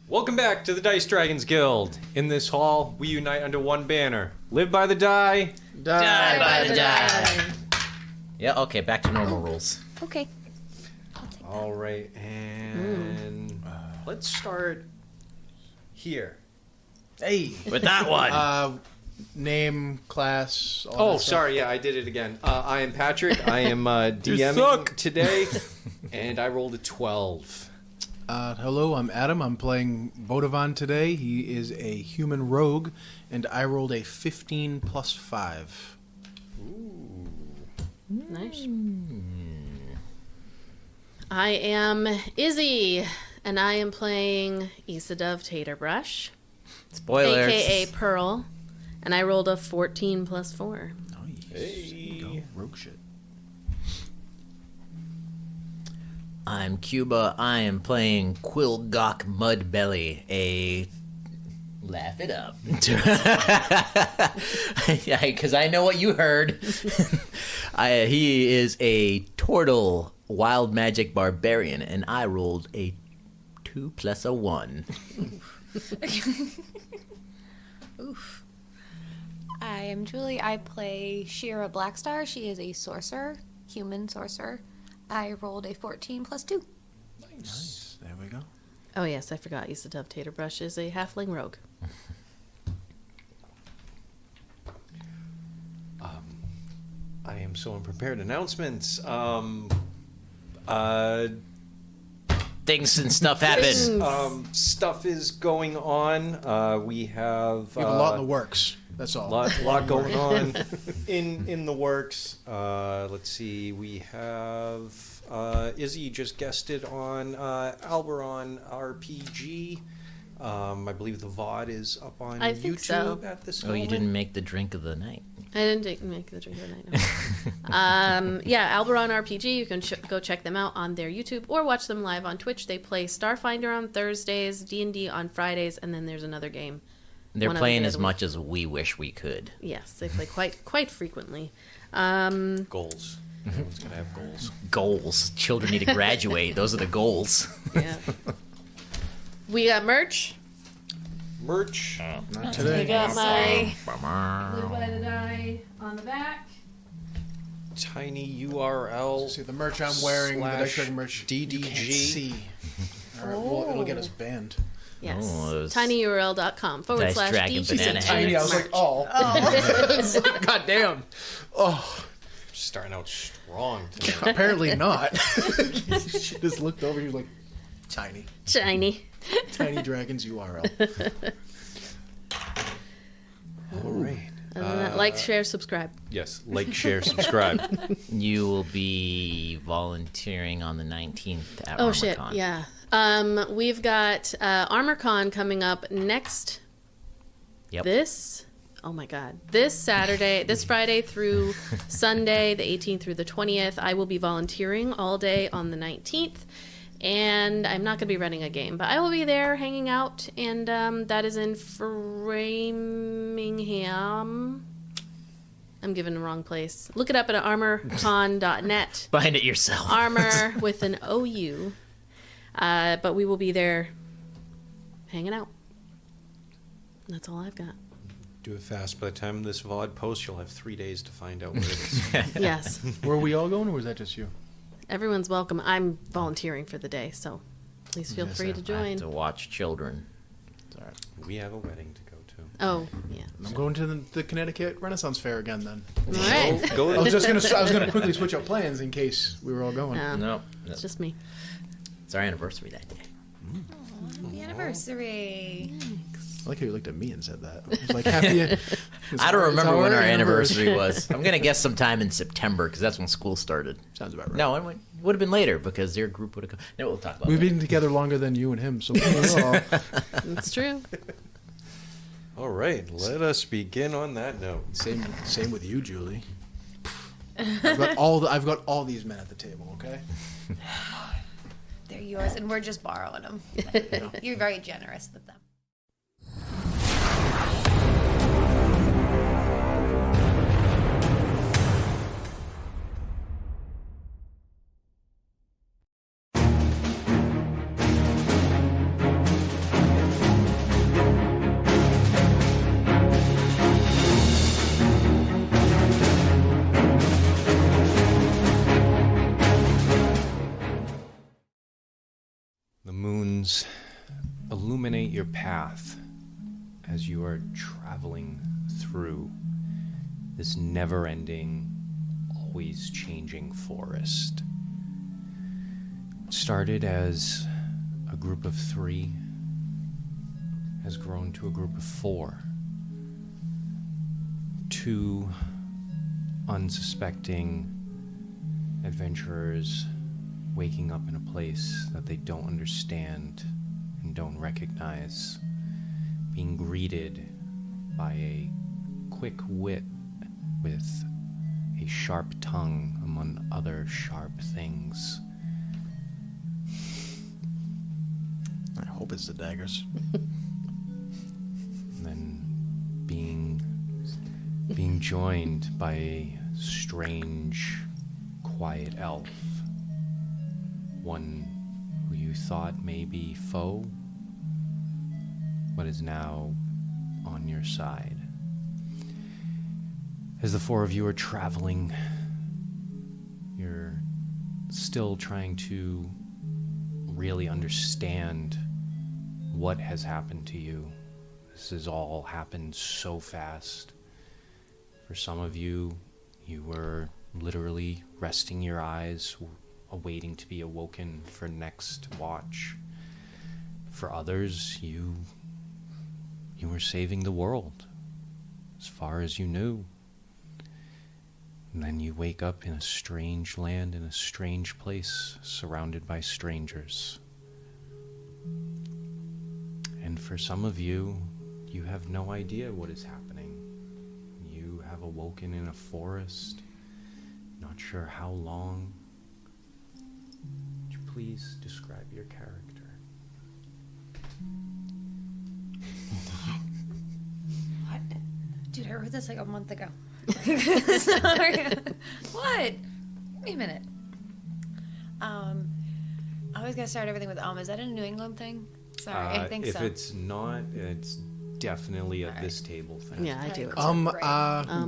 Welcome back to the Dice Dragons Guild. In this hall, we unite under one banner. Live by the die. Die by the die. Yeah, okay, back to normal rules. Okay. All right, and let's start here. Hey. With that one. Name, class, all Oh, that stuff. sorry, yeah, I did it again. I am Patrick. I am DMing today, and I rolled a 12. Hello, I'm Adam. I'm playing Bodovan today. He is a human rogue, and I rolled a 15 plus 5. Ooh. Nice. I am Izzi, and I am playing Issa Dove Taterbrush, Spoilers. a.k.a. Pearl, and I rolled a 14 plus 4. Nice. Hey. Go, rogue shit. I'm Cuba. I am playing Quill Mudbelly, a... Laugh it up. Yeah, because I know what you heard. He is a turtle wild magic barbarian, and I rolled a 2 plus a 1. Oof. I am Julie. I play Shira Blackstar. She is a sorcerer, human sorcerer. I rolled a 14 plus 2. Nice. There we go. Oh, yes, I forgot. Issa Dove Taterbrush is a halfling rogue. I am so unprepared. Announcements. Things and stuff happen. Stuff is going on. We have You have a lot in the works. That's all. lot going on in the works. Let's see. We have Izzi just guested on Alberon RPG. I believe the VOD is up on I think YouTube so. at this Oh, moment. you didn't make the drink of the night. I didn't make the drink of the night. No. Yeah, Alberon RPG. You can go check them out on their YouTube or watch them live on Twitch. They play Starfinder on Thursdays, D&D on Fridays, and then there's another game. They're One other playing day as of the much as we wish we could. Yes, they play quite frequently. Goals. Everyone's gonna have goals. Goals. Children need to graduate. Those are the goals. Yeah. We got merch. Merch. Not We today. got my Bummer. Live by the Die on the back. Tiny URL. See the merch I'm wearing, the Dice Dragon merch. DDG. You can't see. All right, well, it'll get us banned. Yes. Oh, those tinyurl.com Dice Dragon /DG. banana Tiny, I was like, oh. God damn. Oh, Starting out strong today. apparently not. She just looked over. She was like, tiny. Shiny. Tiny Dragons URL. All right. Other than that, like, share, subscribe. Yes. Like, share, subscribe. You will be volunteering on the 19th at Oh, ArmorCon. shit. Yeah. We've got ArmorCon coming up next. Yep. Oh my God. This Saturday, this Friday through Sunday, the 18th through the 20th, I will be volunteering all day on the 19th. And I'm not going to be running a game, but I will be there hanging out. And that is in Framingham. I'm giving the wrong place. Look it up at armorcon.net. Find it yourself. Armor with an OU. But we will be there hanging out. That's all I've got. Do it fast. By the time this VOD posts, you'll have 3 days to find out where it is. Yes. Were we all going, or was that just you? Everyone's welcome. I'm volunteering for the day, so please feel Yes, free to sir. I join. have to watch children. It's all right. We have a wedding to go to. Oh, yeah. I'm going to the Connecticut Renaissance Fair again then. All right. Go I was gonna quickly switch up plans in case we were all going. No, No, it's just me. it's our anniversary that day. Happy anniversary. I like how you looked at me and said that. It was like happy. I don't remember when our anniversary was. I'm gonna guess sometime in September because that's when school started. Sounds about right. No, it would have been later because their group would have come. No, we'll talk about We've that. been together longer than you and him, so It's true. All right. Let us begin on that note. same with you, Julie. I've got all these men at the table. Okay. They're yours, and we're just borrowing them. You're very generous with them. stones illuminate your path as you are traveling through this never-ending, always changing forest. It started as a group of 3, has grown to a group of 4. 2 unsuspecting adventurers waking up in a place that they don't understand and don't recognize, being greeted by a quick wit with a sharp tongue among other sharp things. I hope it's the daggers. And then being joined by a strange, quiet elf. One who you thought may be foe, but is now on your side. As the 4 of you are traveling, you're still trying to really understand what has happened to you. This has all happened so fast. For some of you, you were literally resting your eyes, awaiting to be awoken for next watch. For others, you were saving the world, as far as you knew. And then you wake up in a strange land, in a strange place, surrounded by strangers. And for some of you, you have no idea what is happening. You have awoken in a forest, not sure how long. Would you please describe your character? What? Dude, I wrote this like a month ago. What? Give me a minute. I was gonna start everything with Is that a New England thing? Sorry, I think if so. If it's not, it's definitely a this table thing. Yeah, I do.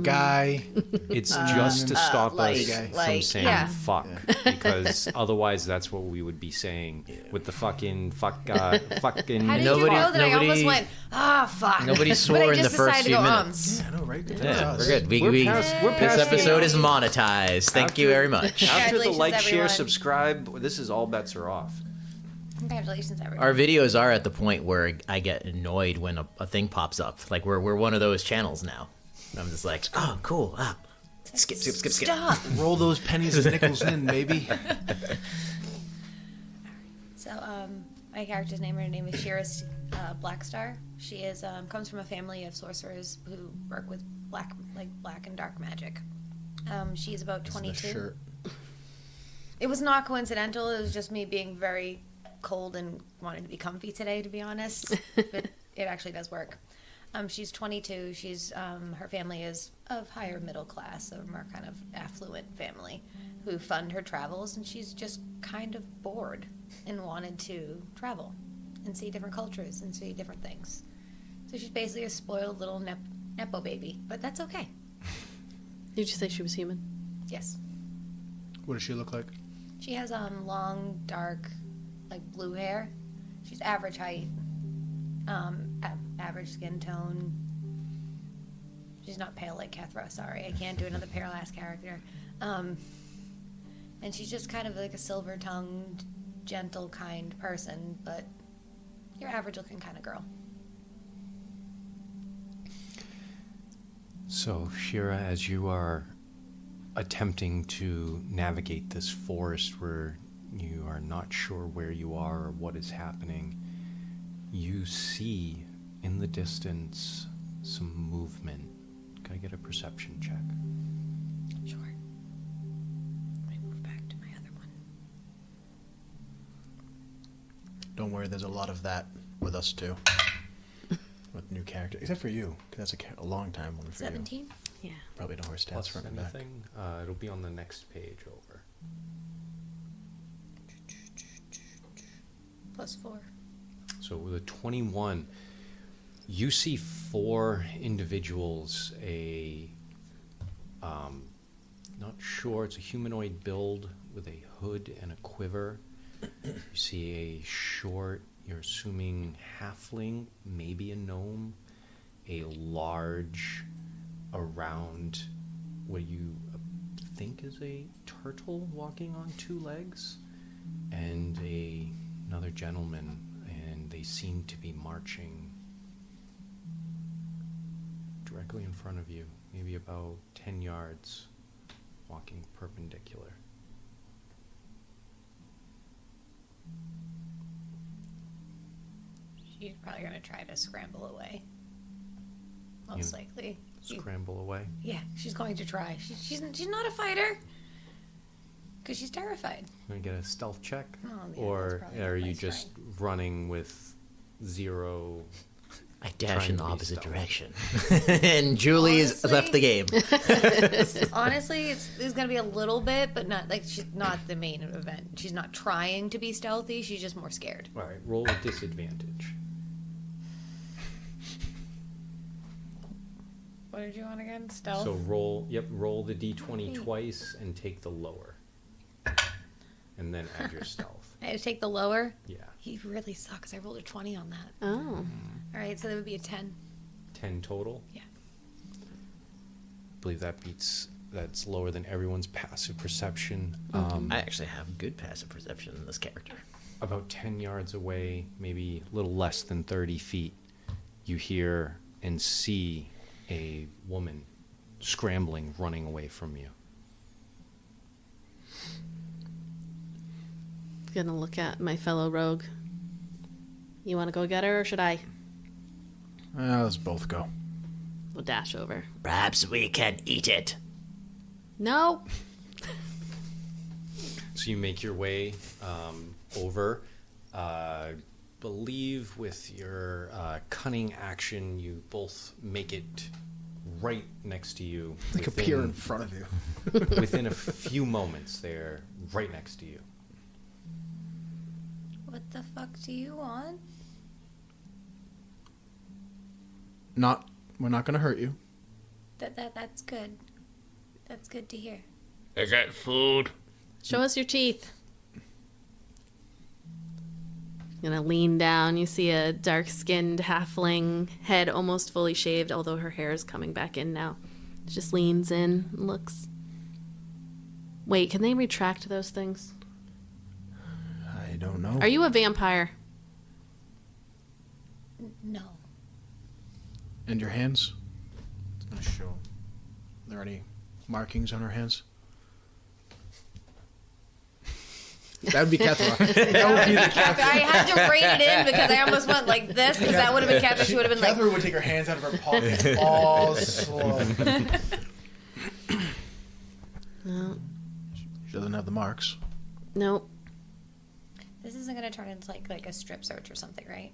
Guy. It's just to stop us from like, saying yeah. fuck, because otherwise that's what we would be saying with the fucking fucking. How did you Nobody- know that I almost nobody- went, fuck? Nobody But swore I in the just first decided few to go, minutes. Yeah, I know, right? Good Yeah, job. we're good. We're We, past this the episode is end. monetized. Thank you very much. After the Congratulations, like, share, everyone. subscribe, this is all bets are off. Congratulations, everyone. Our videos are at the point where I get annoyed when a thing pops up. Like we're one of those channels now. I'm just like, oh, cool. Skip. Stop. Roll those pennies and nickels in, baby. So, my character's name, her name is Shira Blackstar. She is comes from a family of sorcerers who work with black and dark magic. She is about 22. Shirt. It was not coincidental. It was just me being very cold and wanting to be comfy today, to be honest. But it actually does work. She's 22. She's her family is of higher middle class, a more kind of affluent family who fund her travels, and she's just kind of bored and wanted to travel and see different cultures and see different things. So she's basically a spoiled little nepo baby, but that's okay. Did you say she was human? Yes. What does she look like? She has long, dark, blue hair. She's average height, average skin tone. She's not pale like Kethra. Sorry, I can't do another pale ass character. And she's just kind of like a silver-tongued, gentle, kind person, but your average-looking kind of girl. So, Shira, as you are attempting to navigate this forest where you are not sure where you are or what is happening, you see in the distance some movement. Can I get a perception check? Sure. Let me move back to my other one. Don't worry, there's a lot of that with us too. With new character, except for you, 'cause that's a long time one for 17? you. Yeah. Probably know her stats Plus front and back. anything? It'll be on the next page over. +4. So with a 21, you see 4 individuals, not sure, it's a humanoid build with a hood and a quiver. You see a short, you're assuming halfling, maybe a gnome, a large, around what you think is a turtle walking on two legs, and another gentleman, and they seem to be marching directly in front of you, maybe about 10 yards, walking perpendicular. She's probably gonna try to scramble away. Most likely. Scramble away. Yeah, she's going to try. She's not a fighter. Because she's terrified. Gonna get a stealth check, Oh, yeah, that's or probably are not you my just strength. running with 0? I dash Trying in the to be opposite stealth. direction. And Julie's Honestly- left the game. Honestly, it's gonna be a little bit, but not like she's not the main event. She's not trying to be stealthy. She's just more scared. All right, roll with disadvantage. What did you want again? Stealth. So roll the d20 twice and take the lower, and then add your stealth. I had to take the lower. Yeah, He really sucks. I rolled a 20 on that. Oh. All right, so that would be a 10. 10 total. Yeah. I believe that's lower than everyone's passive perception. I actually have good passive perception in this character. About 10 yards away, maybe a little less than 30 feet, you hear and see a woman scrambling, running away from you. Gonna look at my fellow rogue. You want to go get her, or should I? Let's both go. We'll dash over. Perhaps we can eat it. No. So you make your way over. Believe with your cunning action, you both make it right next to you. Like appear in front of you. Within a few moments, they're right next to you. What the fuck do you want? We're not gonna hurt you. That's good. That's good to hear. I got food. Show us your teeth. Gonna lean down. You see a dark-skinned halfling, head almost fully shaved, although her hair is coming back in now. Just leans in and looks. Wait, can they retract those things? I don't know. Are you a vampire? No. And your hands? It's gonna show. Are there any markings on her hands? That would be Kethra. That would be the Kethra. I had to rein it in because I almost went like this because that would have been Catherine. She would have been like, Kethra would take her hands out of her pocket all slow. No. She doesn't have the marks. Nope. this isn't going to turn into like a strip search or something, right?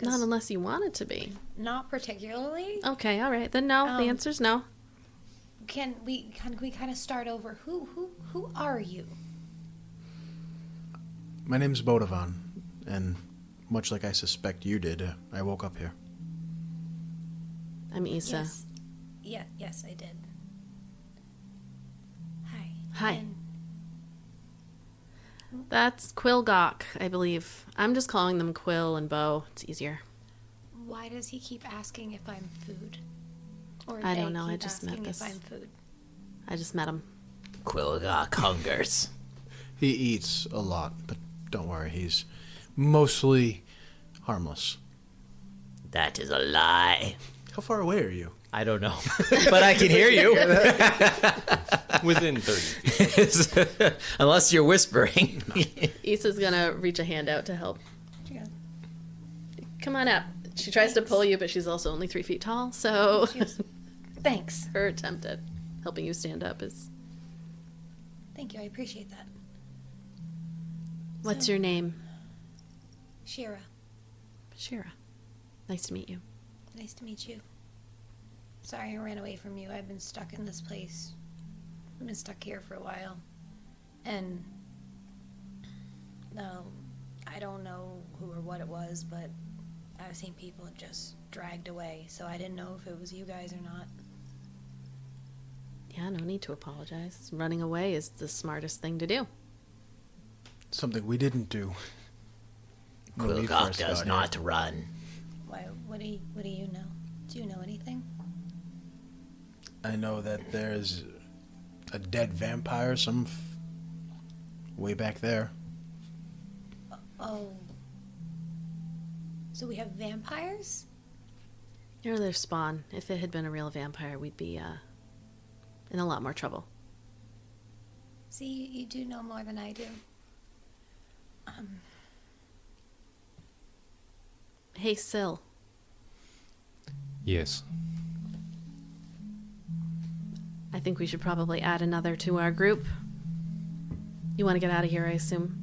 Not unless you want it to be. Not particularly. Okay, all right. Then no. The answer's no. Can we kind of start over? Who are you? My name's Bodovan, and much like I suspect you did, I woke up here. I'm Issa. Yes. Yes, I did. Hi. Hi. And That's Quill Gawk, I believe. I'm just calling them Quill and Bo. It's easier. why does he keep asking if I'm food? Or I they don't know, I keep just met asking this. if I'm food. I just met him. Quillgawk hungers. He eats a lot, but don't worry, he's mostly harmless. That is a lie. How far away are you? I don't know. But I can hear you. Within 30 feet. Unless you're whispering. Issa's gonna reach a hand out to help. Yeah. Come on up. She tries to pull you, but she's also only 3 feet tall, so Thanks. her attempt at helping you stand up is... Thank you. I appreciate that. What's your name? Shira, Shira. Nice to meet you. nice to meet you. Sorry I ran away from you. I've been stuck in this place. I've been stuck here for a while. And no, I don't know who or what it was, but I've seen people just dragged away, so I didn't know if it was you guys or not. Yeah, no need to apologize. Running away is the smartest thing to do. Something we didn't do. Quill first does got not run. Why? What do you know? Do you know anything? I know that there's a dead vampire way back there. Oh. So we have vampires? You're their spawn. If it had been a real vampire, we'd be in a lot more trouble. See, you do know more than I do. Hey, Syl. Yes. I think we should probably add another to our group. You want to get out of here, I assume?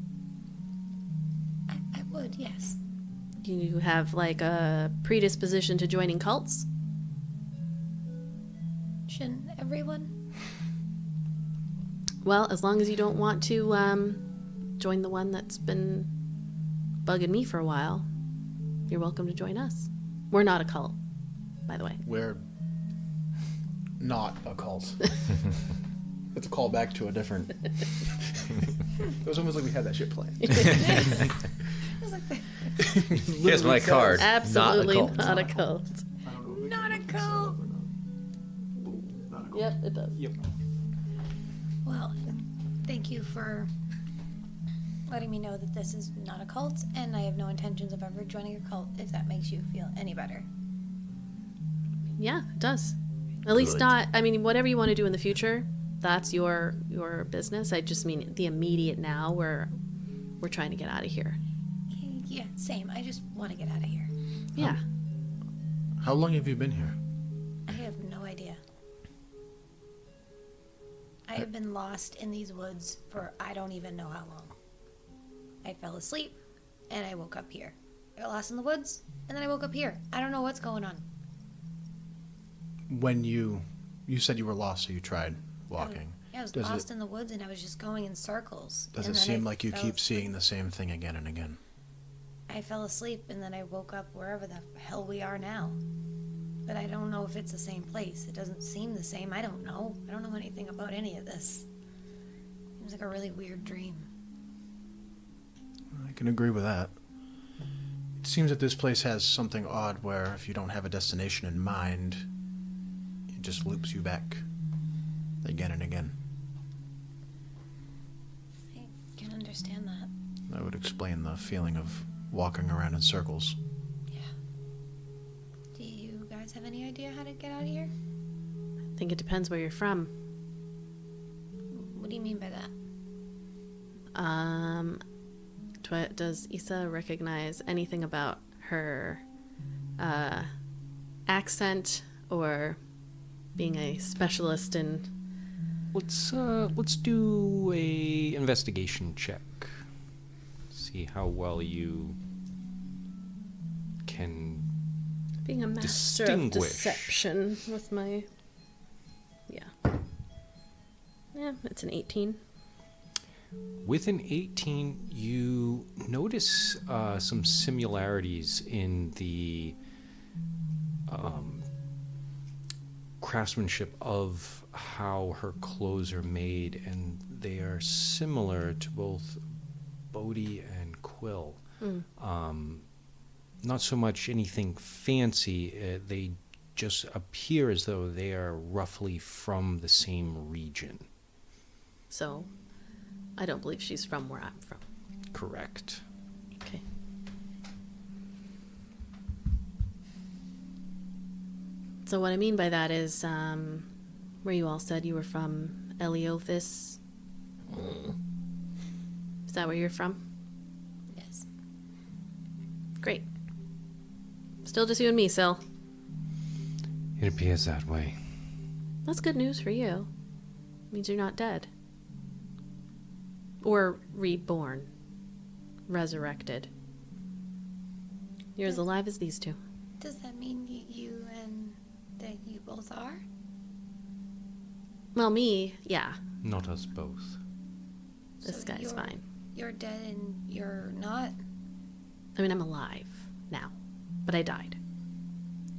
I would, yes. You have, like, a predisposition to joining cults? Shouldn't everyone? Well, as long as you don't want to join the one that's been bugging me for a while, you're welcome to join us. We're not a cult, by the way. We're not a cult. It's a callback to a different. It was almost like we had that shit planned. Here's my card. Absolutely Not a cult. Not a cult. Yep, it does. Yep. Well, thank you for letting me know that this is not a cult, and I have no intentions of ever joining a cult, if that makes you feel any better. Yeah, it does. At least Good. not, I mean, whatever you want to do in the future, that's your business. I just mean the immediate now, we're trying to get out of here. Yeah, same. I just want to get out of here. Yeah. How long have you been here? I have no idea. I have been lost in these woods for I don't even know how long. I fell asleep, and I woke up here. I got lost in the woods, and then I woke up here. I don't know what's going on. When you said you were lost, so you tried walking. Yeah, I was Does lost it- in the woods, and I was just going in circles. Does and it then seem I like you fell keep asleep. seeing the same thing again and again? I fell asleep, and then I woke up wherever the hell we are now. But I don't know if it's the same place. It doesn't seem the same. I don't know. I don't know anything about any of this. Seems like a really weird dream. I can agree with that. It seems that this place has something odd where if you don't have a destination in mind, it just loops you back again and again. I can understand that. That would explain the feeling of walking around in circles. Yeah. Do you guys have any idea how to get out of here? I think it depends where you're from. What do you mean by that? Does Issa recognize anything about her accent or being a specialist in? Let's do a investigation check. See how well you can. Being a master of Distinguish. deception with my... Yeah, it's an 18. With an 18, you notice some similarities in the craftsmanship of how her clothes are made, and they are similar to both Bodhi and Quill. Not so much anything fancy, they just appear as though they are roughly from the same region. So, I don't believe she's from where I'm from. Correct. Okay. So what I mean by that is, where you all said you were from, Eleothis. Is that where you're from? Yes. Great. Still just you and me, Syl. It appears that way. That's good news for you. Means you're not dead. Or reborn. Resurrected. You're as alive as these two. Does that mean you and that you both are? Well, me, yeah. Not us both. This So guy's you're- fine. You're dead and you're not? I mean, I'm alive now. But I died.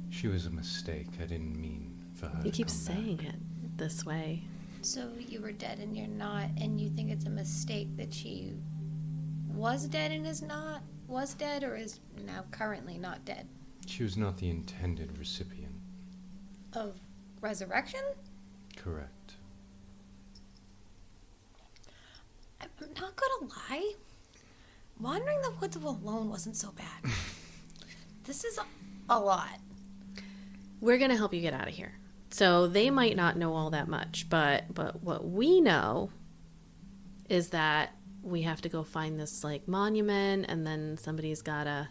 She was a mistake. I didn't mean for her. You to keep come saying back. it this way. So you were dead and you're not, and you think it's a mistake that she was dead and is not? was dead or is now currently not dead? She was not the intended recipient. Of resurrection? Correct. I'm not gonna lie. Wandering the woods alone wasn't so bad. This is a lot. We're going to help you get out of here. So they might not know all that much, but what we know is that we have to go find this like monument, and then somebody's got to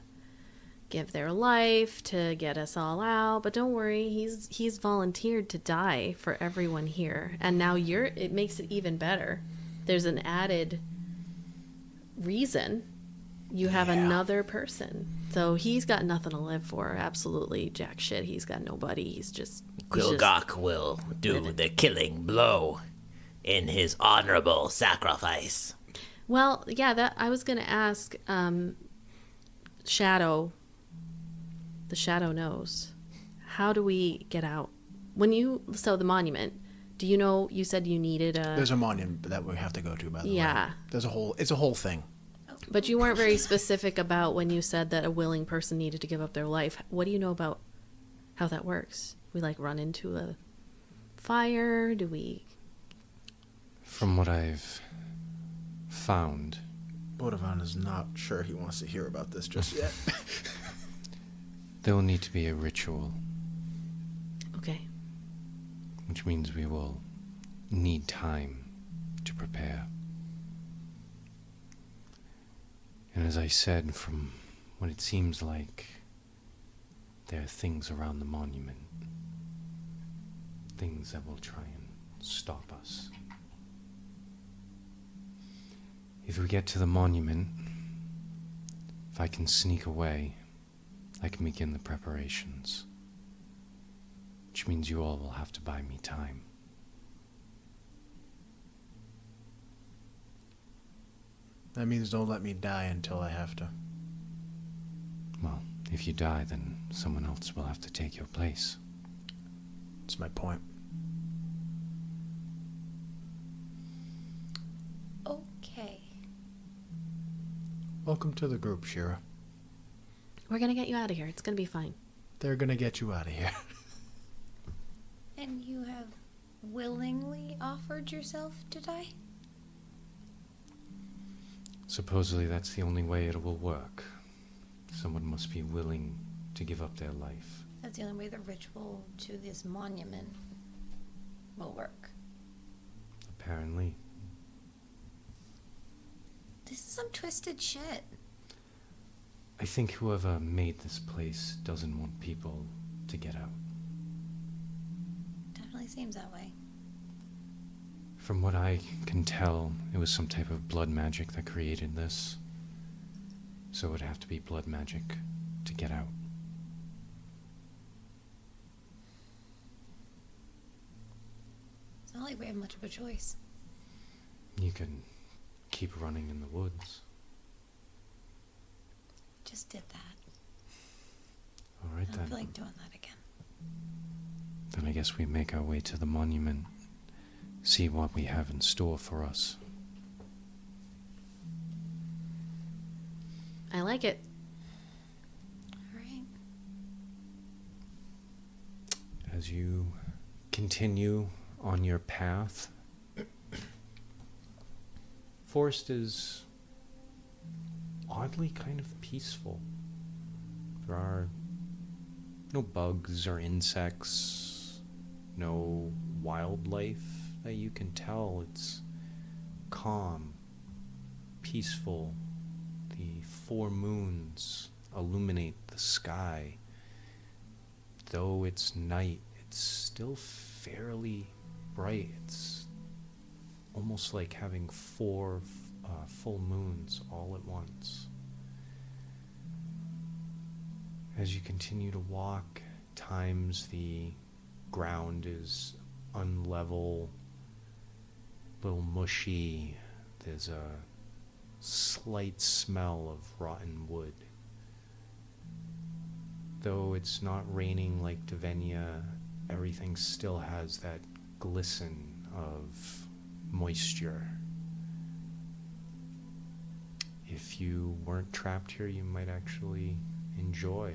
give their life to get us all out. But don't worry, he's volunteered to die for everyone here. And now it makes it even better. There's an added reason. You have another person. So he's got nothing to live for. Absolutely jack shit. He's got nobody. He's just... Quillgok will do the killing blow in his honorable sacrifice. Well, yeah, that I was going to ask Shadow. The Shadow knows. How do we get out? So the monument, do you know, you said you needed a... There's a monument that we have to go to, by the way. Yeah. It's a whole thing. But you weren't very specific about when you said that a willing person needed to give up their life. What do you know about how that works? We like run into a fire? Do we... From what I've found, Bodovan is not sure he wants to hear about this just yet. there will need to be a ritual, Okay. which means we will need time to prepare. And as I said, from what it seems like, there are things around the monument. Things that will try and stop us. If we get to the monument, if I can sneak away, I can begin the preparations. Which means you all will have to buy me time. That means don't let me die until I have to. Well, if you die, then someone else will have to take your place. That's my point. Okay. Welcome to the group, Shira. We're going to get you out of here. It's going to be fine. They're gonna get you out of here. And you have willingly offered yourself to die? Supposedly that's the only way it will work. Someone must be willing to give up their life. That's the only way the ritual to this monument will work. Apparently. This is some twisted shit. I think whoever made this place doesn't want people to get out. Definitely seems that way. From what I can tell, it was some type of blood magic that created this. So it would have to be blood magic to get out. It's not like we have much of a choice. You can keep running in the woods. Just did that. All right I then. don't feel like doing that again. Then I guess we make our way to the monument. See what we have in store for us. I like it. All right. As you continue on your path, forest is oddly kind of peaceful. There are no bugs or insects, no wildlife that you can tell. It's calm, peaceful. The 4 moons illuminate the sky. Though it's night, it's still fairly bright. It's almost like having 4 full moons all at once. As you continue to walk, times the ground is unlevel, little mushy. There's a slight smell of rotten wood. Though it's not raining like Devenia, everything still has that glisten of moisture. if you weren't trapped here, you might actually enjoy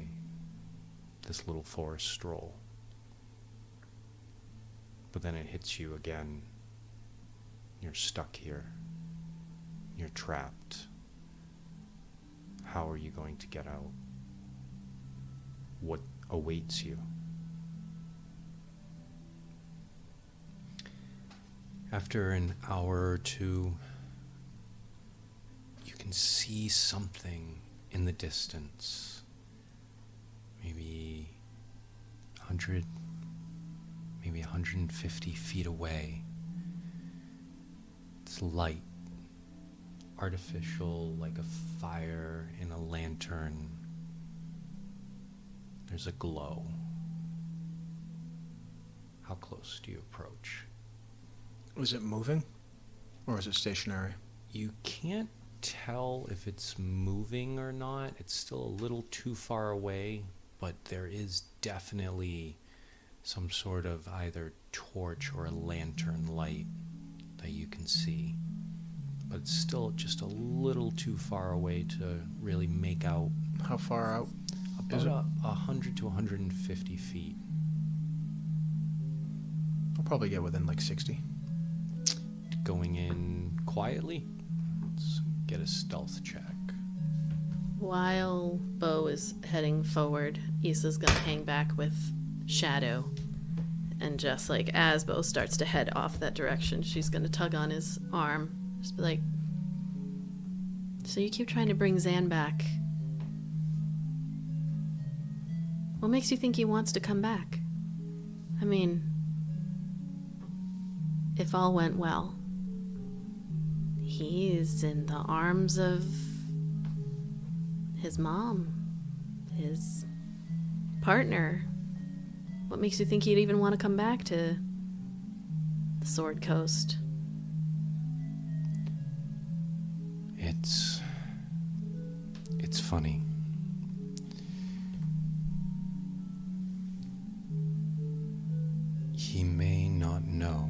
this little forest stroll. But then it hits you again. You're stuck here. You're trapped. How are you going to get out? What awaits you? After an hour or two, you can see something in the distance. Maybe 100, maybe 150 feet away. It's light, artificial, like a fire in a lantern. There's a glow. How close do you approach? Is it moving? Or is it stationary? You can't tell if it's moving or not. It's still a little too far away, but there is definitely some sort of either torch or a lantern light that you can see. But it's still just a little too far away to really make out. How far out? About 100 to 150 feet. I'll probably get within like 60. Going in quietly. Let's get a stealth check. While Bo is heading forward, Issa's gonna hang back with Shadow. And just like as Bo starts to head off that direction, she's gonna tug on his arm. Just be like, so you keep trying to bring Zan back. What makes you think he wants to come back? I mean, if all went well, he's in the arms of his mom, his partner. What makes you think he'd even want to come back to the Sword Coast? It's funny. He may not know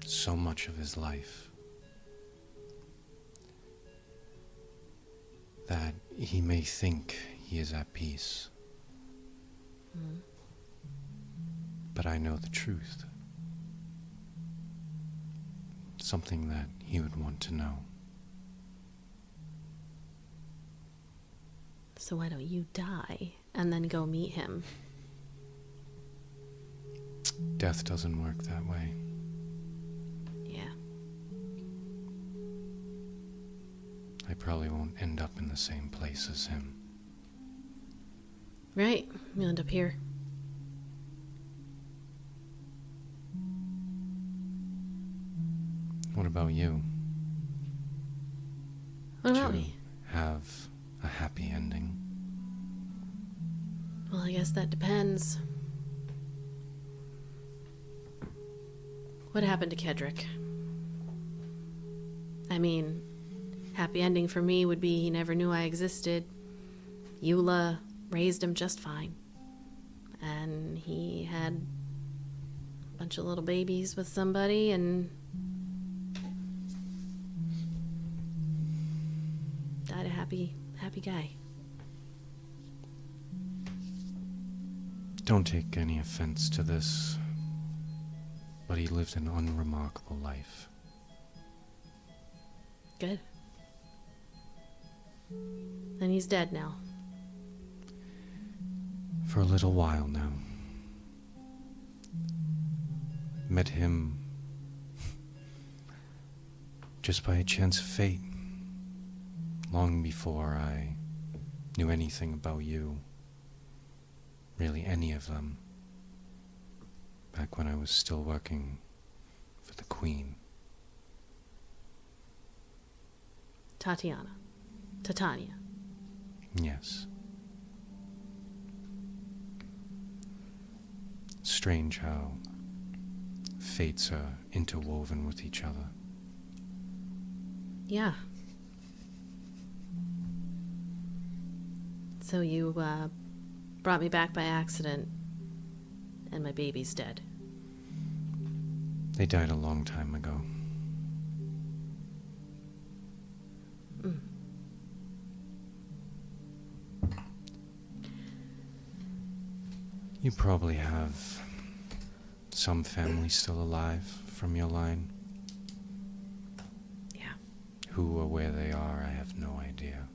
so much of his life that he may think he is at peace. But I know the truth. Something that he would want to know. So why don't you die and then go meet him? Death doesn't work that way. Yeah. I probably won't end up in the same place as him. Right. You'll end up here. What about you? What about To me? have a happy ending? Well, I guess that depends. What happened to Kedrick? I mean, happy ending for me would be he never knew I existed. Eula raised him just fine. And he had a bunch of little babies with somebody and died a happy guy. Don't take any offense to this, but he lived an unremarkable life. Good. And he's dead now. For a little while now. Met him just by a chance of fate, long before I knew anything about you, really any of them, back when I was still working for the Queen. Titania. Yes. Strange how fates are interwoven with each other. Yeah. So you brought me back by accident, and my baby's dead. They died a long time ago. Mm. You probably have some family still alive from your line. Yeah. Who or where they are, I have no idea.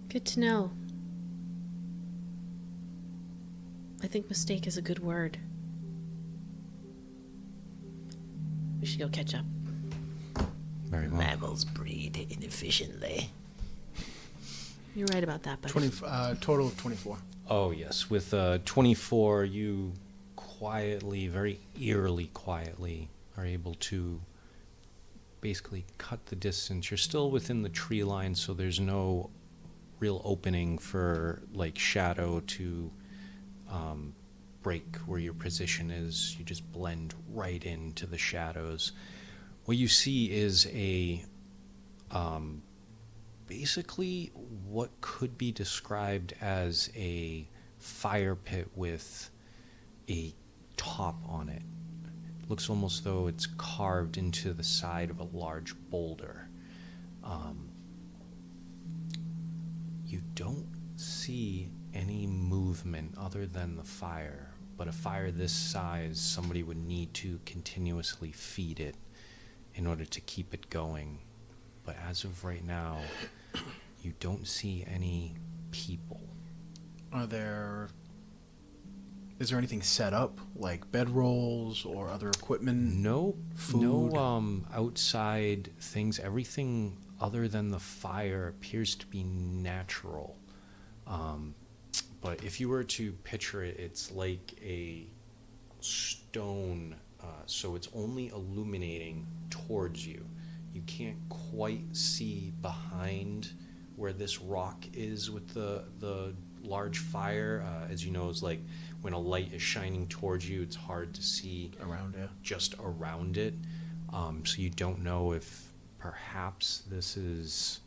Good to know. I think mistake is a good word. We should go catch up. Very well. Mammals breed inefficiently. You're right about that, buddy. Total of 24. Oh, yes. With 24, you quietly, very eerily quietly, are able to basically cut the distance. You're still within the tree line, so there's no real opening for, like, shadow to break where your position is. You just blend right into the shadows. What you see is a basically what could be described as a fire pit with a top on it. It looks almost though it's carved into the side of a large boulder. You don't see any movement other than the fire, but a fire this size, somebody would need to continuously feed it in order to keep it going. But as of right now, you don't see any people. Is there anything set up, like bedrolls or other equipment? No Food? No outside things. Everything other than the fire appears to be natural. But if you were to picture it, it's like a stone, so it's only illuminating towards you. You can't quite see behind where this rock is with the large fire. As you know, it's like when a light is shining towards you, it's hard to see Around, yeah. just around it. So you don't know if perhaps this is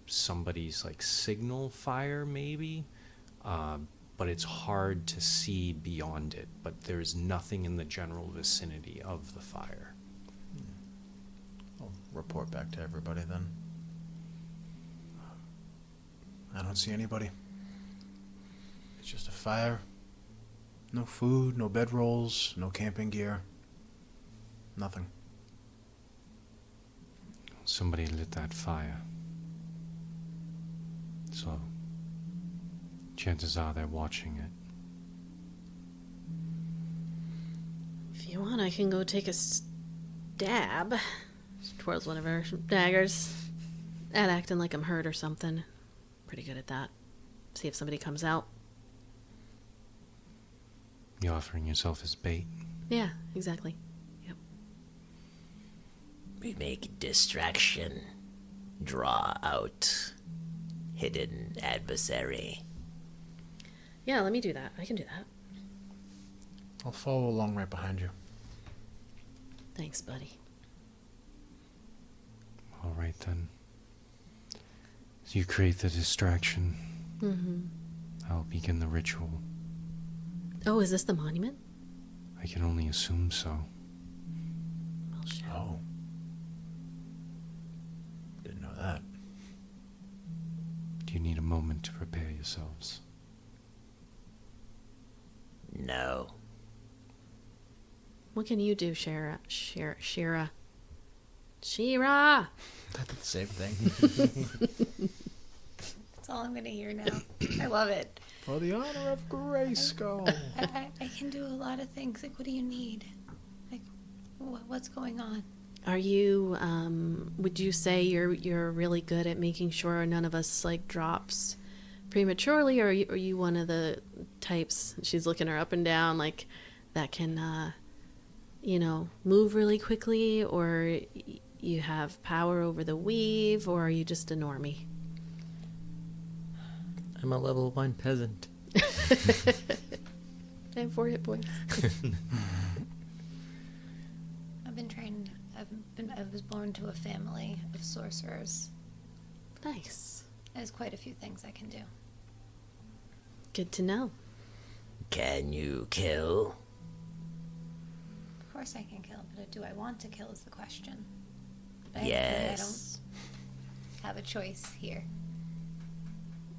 somebody's like signal fire, maybe. But it's hard to see beyond it. But there's nothing in the general vicinity of the fire. I'll report back to everybody then. I don't see anybody. It's just a fire. No food, no bedrolls, no camping gear. Nothing. Somebody lit that fire. So, chances are they're watching it. If you want, I can go take a stab. She twirls one of her daggers at acting like I'm hurt or something. Pretty good at that. See if somebody comes out. You offering yourself as bait? Yeah, exactly. Yep. We make a distraction. Draw out hidden adversary. Yeah, let me do that. I can do that. I'll follow along right behind you. Thanks, buddy. All right then. So you create the distraction. Mm-hmm. I'll begin the ritual. Oh, is this the monument? I can only assume so. Well, shit. Oh. Didn't know that. Do you need a moment to prepare yourselves? No. What can you do, Shira? Shira. That's the same thing. That's all I'm going to hear now. I love it. For the honor of Grayskull. I can do a lot of things. Like, what do you need? Like, what's going on? Are you, would you say you're really good at making sure none of us, like, drops prematurely, or are you one of the types, she's looking her up and down, like, that can, move really quickly, or you have power over the weave, or are you just a normie? I'm a level 1 peasant. I have 4 hit points. I was born to a family of sorcerers. Nice. There's quite a few things I can do. Good to know. Can you kill? Of course I can kill, but do I want to kill is the question. But Yes. I don't have a choice here.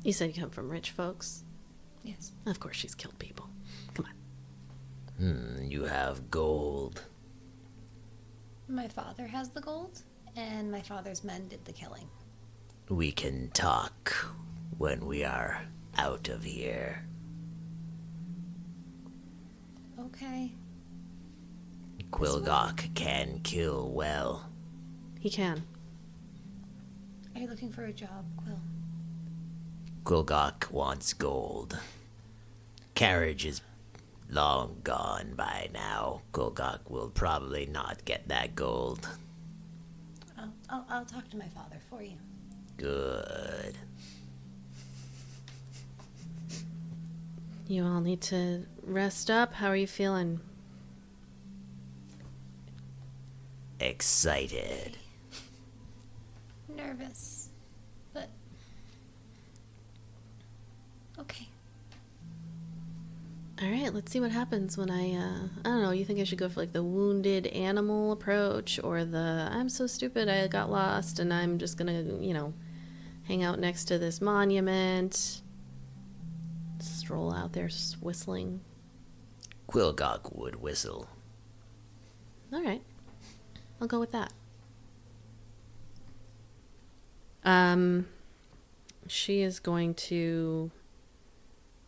You said you come from rich folks? Yes. Of course she's killed people. Come on. You have gold. My father has the gold, and my father's men did the killing. We can talk when we are out of here. Okay. Quillgok can kill well. He can. Are you looking for a job, Quill? Quillgok wants gold. Carriage is long gone by now. Quillgok will probably not get that gold. I'll talk to my father for you. Good. You all need to rest up. How are you feeling? Excited. Nervous, but okay. All right, let's see what happens when I don't know, you think I should go for like the wounded animal approach or the I'm so stupid I got lost and I'm just gonna, hang out next to this monument, stroll out there whistling. Quillgok would whistle. All right, I'll go with that. She is going to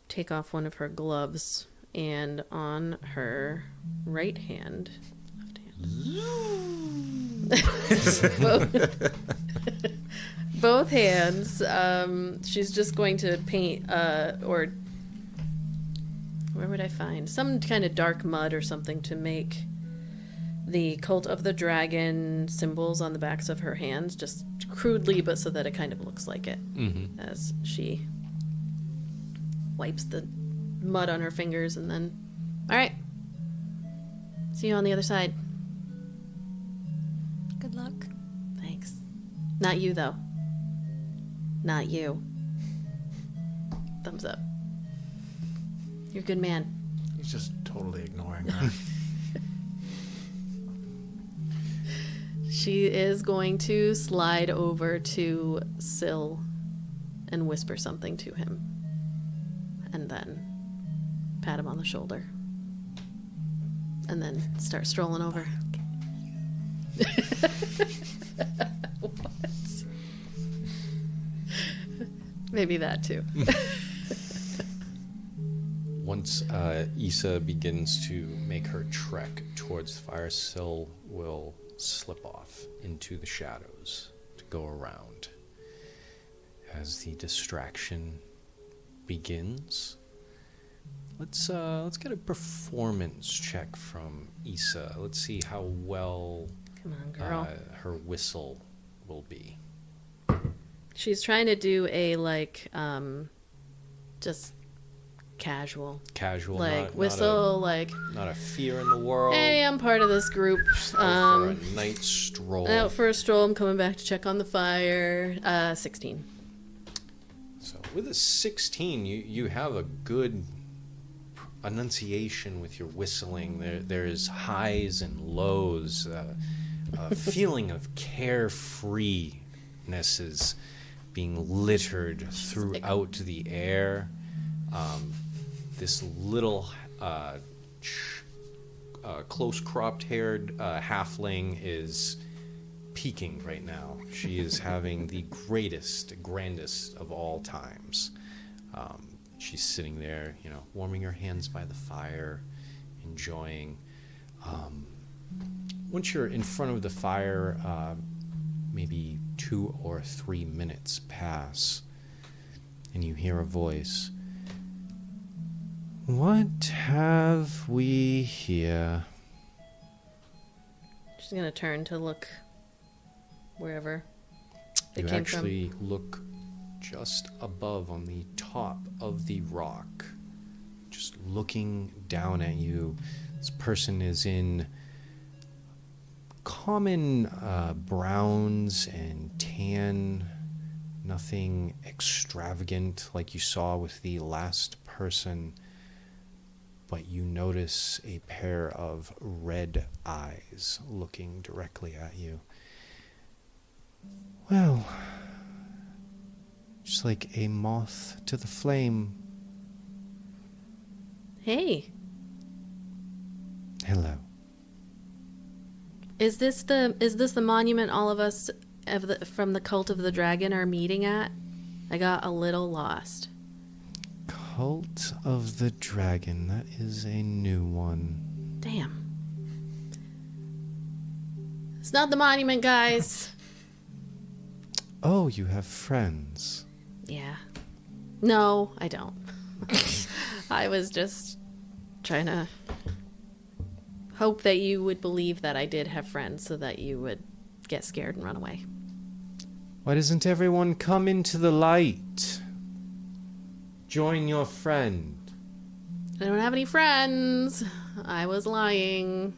take off one of her gloves, and on her right hand, both hands, she's just going to paint, or where would I find some kind of dark mud or something to make the Cult of the Dragon symbols on the backs of her hands, just crudely, but so that it kind of looks like it, as she wipes the mud on her fingers, and then, all right, see you on the other side. Good luck. Thanks. Not you, though. Not you. Thumbs up. You're a good man. He's just totally ignoring her. She is going to slide over to Syl and whisper something to him, and then pat him on the shoulder, and then start strolling over. What? Maybe that too. Once Issa begins to make her trek towards the fire, Syl will slip off into the shadows to go around. As the distraction begins, let's get a performance check from Issa. Let's see how well Come on, girl. her whistle will be. She's trying to do a just casual, Like whistle, not a fear in the world. hey, I'm part of this group. Out for a night stroll. Out for a stroll. I'm coming back to check on the fire. 16. So with a 16, you have a good enunciation with your whistling. There's highs and lows. A feeling of carefreeness is being littered throughout the air. This little close-cropped haired halfling is peaking right now. She is having the grandest of all times. She's sitting there, warming her hands by the fire, enjoying. Once you're in front of the fire, maybe 2 or 3 minutes pass, and you hear a voice. What have we here? She's gonna turn to look wherever it You came actually look just above on the top of the rock, just looking down at you. This person is in common browns and tan, nothing extravagant like you saw with the last person, but you notice a pair of red eyes looking directly at you. Well, just just like a moth to the flame. Hey, Hello. is this the monument all of us from the Cult of the Dragon are meeting at? I got a little lost. Cult of the Dragon. That is a new one. Damn. It's not the monument, guys. Oh, you have friends. Yeah. No, I don't. I was just trying to hope that you would believe that I did have friends so that you would get scared and run away. Why doesn't everyone come into the light? Join your friend. I don't have any friends. I was lying.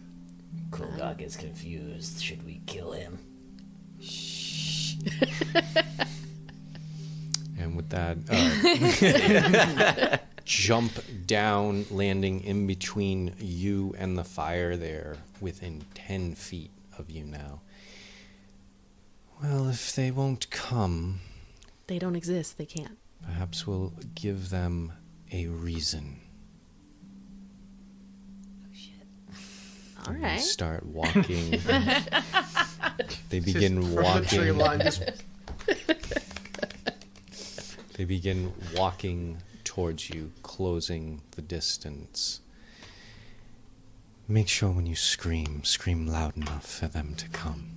Cool Dog is confused. Should we kill him? And with that, jump down, landing in between you and the fire there, within 10 feet of you now. Well, if they won't come, They don't exist. They can't. perhaps we'll give them a reason. All They right. start walking. They begin Just from the tree walking. line, just They begin walking towards you, closing the distance. Make sure when you scream loud enough for them to come.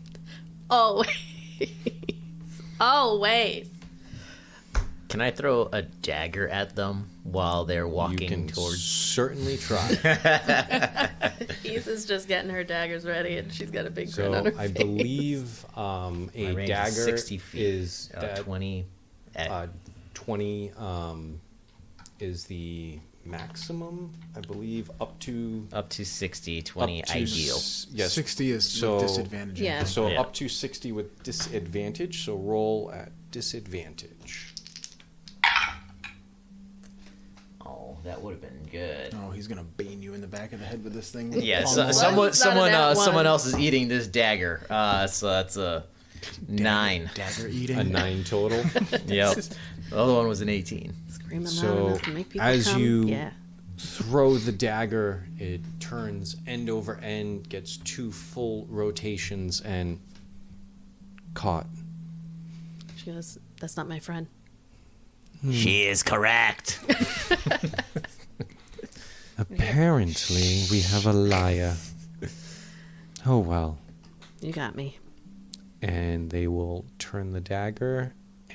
Always. Always. Can I throw a dagger at them while they're You walking can towards? certainly try. Ethan's just getting her daggers ready, and she's got a big grin So on her I face. believe My a range dagger is 60 feet. is that 20. At, 20 is the maximum, I believe, up to up to 60, 20 up to ideal. Yes. 60 is So- with disadvantage. Yeah. So Yeah. up to 60 with disadvantage. So roll at disadvantage. Oh, that would have been good. Oh, he's gonna bane you in the back of the head with this thing. Yeah, Palm so, of the someone, One's not a nat someone one. else is eating this dagger. So that's a 9. dagger eating. A 9 total. Yep. The other one was an 18. Screaming So, loud enough to make people as come. you- Yeah. Throw the dagger, it turns end over end, gets 2 full rotations, and caught. She goes, "That's not my friend." She is correct. Apparently, we have a liar. Oh well. You got me. And they will turn the dagger,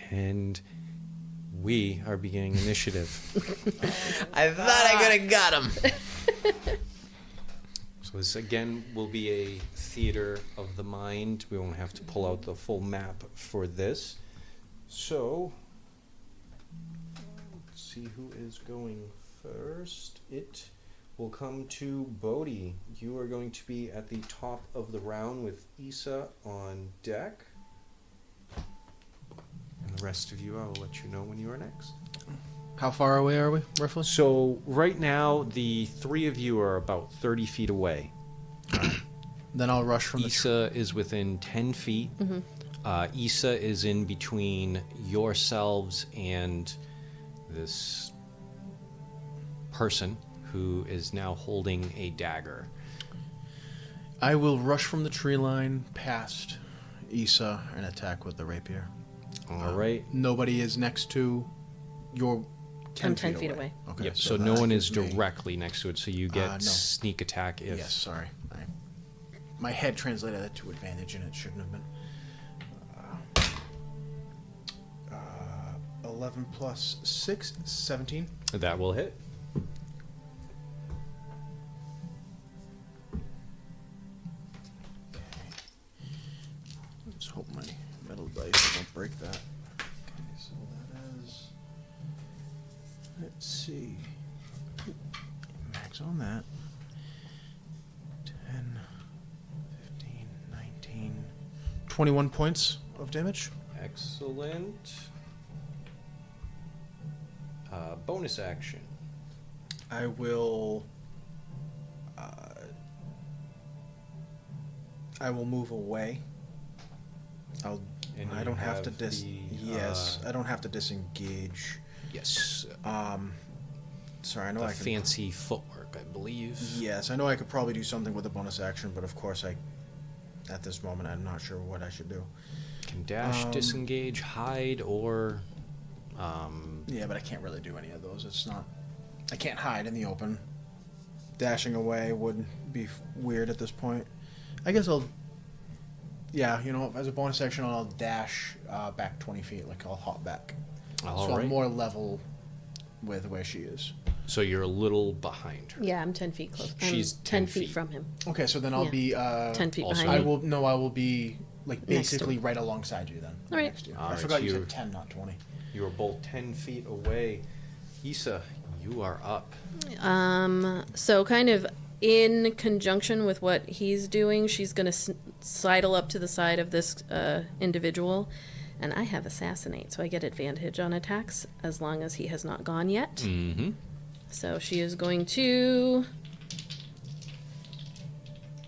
and we are beginning initiative. I thought I could have got him. So this again will be a theater of the mind. We won't have to pull out the full map for this. So let's see who is going first. It will come to Bodhi. You are going to be at the top of the round with Issa on deck. And the rest of you, I will let you know when you are next. How far away are we, roughly? So right now, the 3 of you are about 30 feet away. Then I'll rush from the tree. Issa is within 10 feet. Issa is in between yourselves and this person who is now holding a dagger. I will rush from the tree line past Issa and attack with the rapier. All right. Nobody is next to your 10 I'm 10 feet away. Okay. Yep. So no that one is gives me- directly next to it. So you get no. sneak attack if. Yes, sorry. My head translated that to advantage, and it shouldn't have been. 11 plus 6, 17. That will hit. Let's hope my metal dice don't break that. Okay, so that is. Let's see. Ooh, max on that. 10, 15, 19, 21 points of damage. Excellent. Bonus action. I will. I will move away. I'll And I you don't have to the, I don't have to disengage. Yes. Sorry, I know The I can. fancy footwork, I believe. Yes, I know I could probably do something with a bonus action, but of course at this moment, I'm not sure what I should do. Can dash, disengage, hide, or Yeah, but I can't really do any of those. I can't hide in the open. Dashing away would be weird at this point. I guess yeah, as a bonus action, I'll dash back 20 feet. Like, I'll hop back. all so right. I'm more level with where she is. So you're a little behind her. Yeah, I'm 10 feet close. She's I'm 10 feet feet. from him. Okay, so then I'll Yeah. be 10 feet also- behind you. I will be like Next to basically him. right alongside you then. All right. Next to you. All I right, forgot so you you're- said 10, not 20. You are both 10 feet away. Issa, you are up. So kind of in conjunction with what he's doing, she's going to sidle up to the side of this individual. And I have Assassinate, so I get advantage on attacks as long as he has not gone yet. Mm-hmm. So she is going to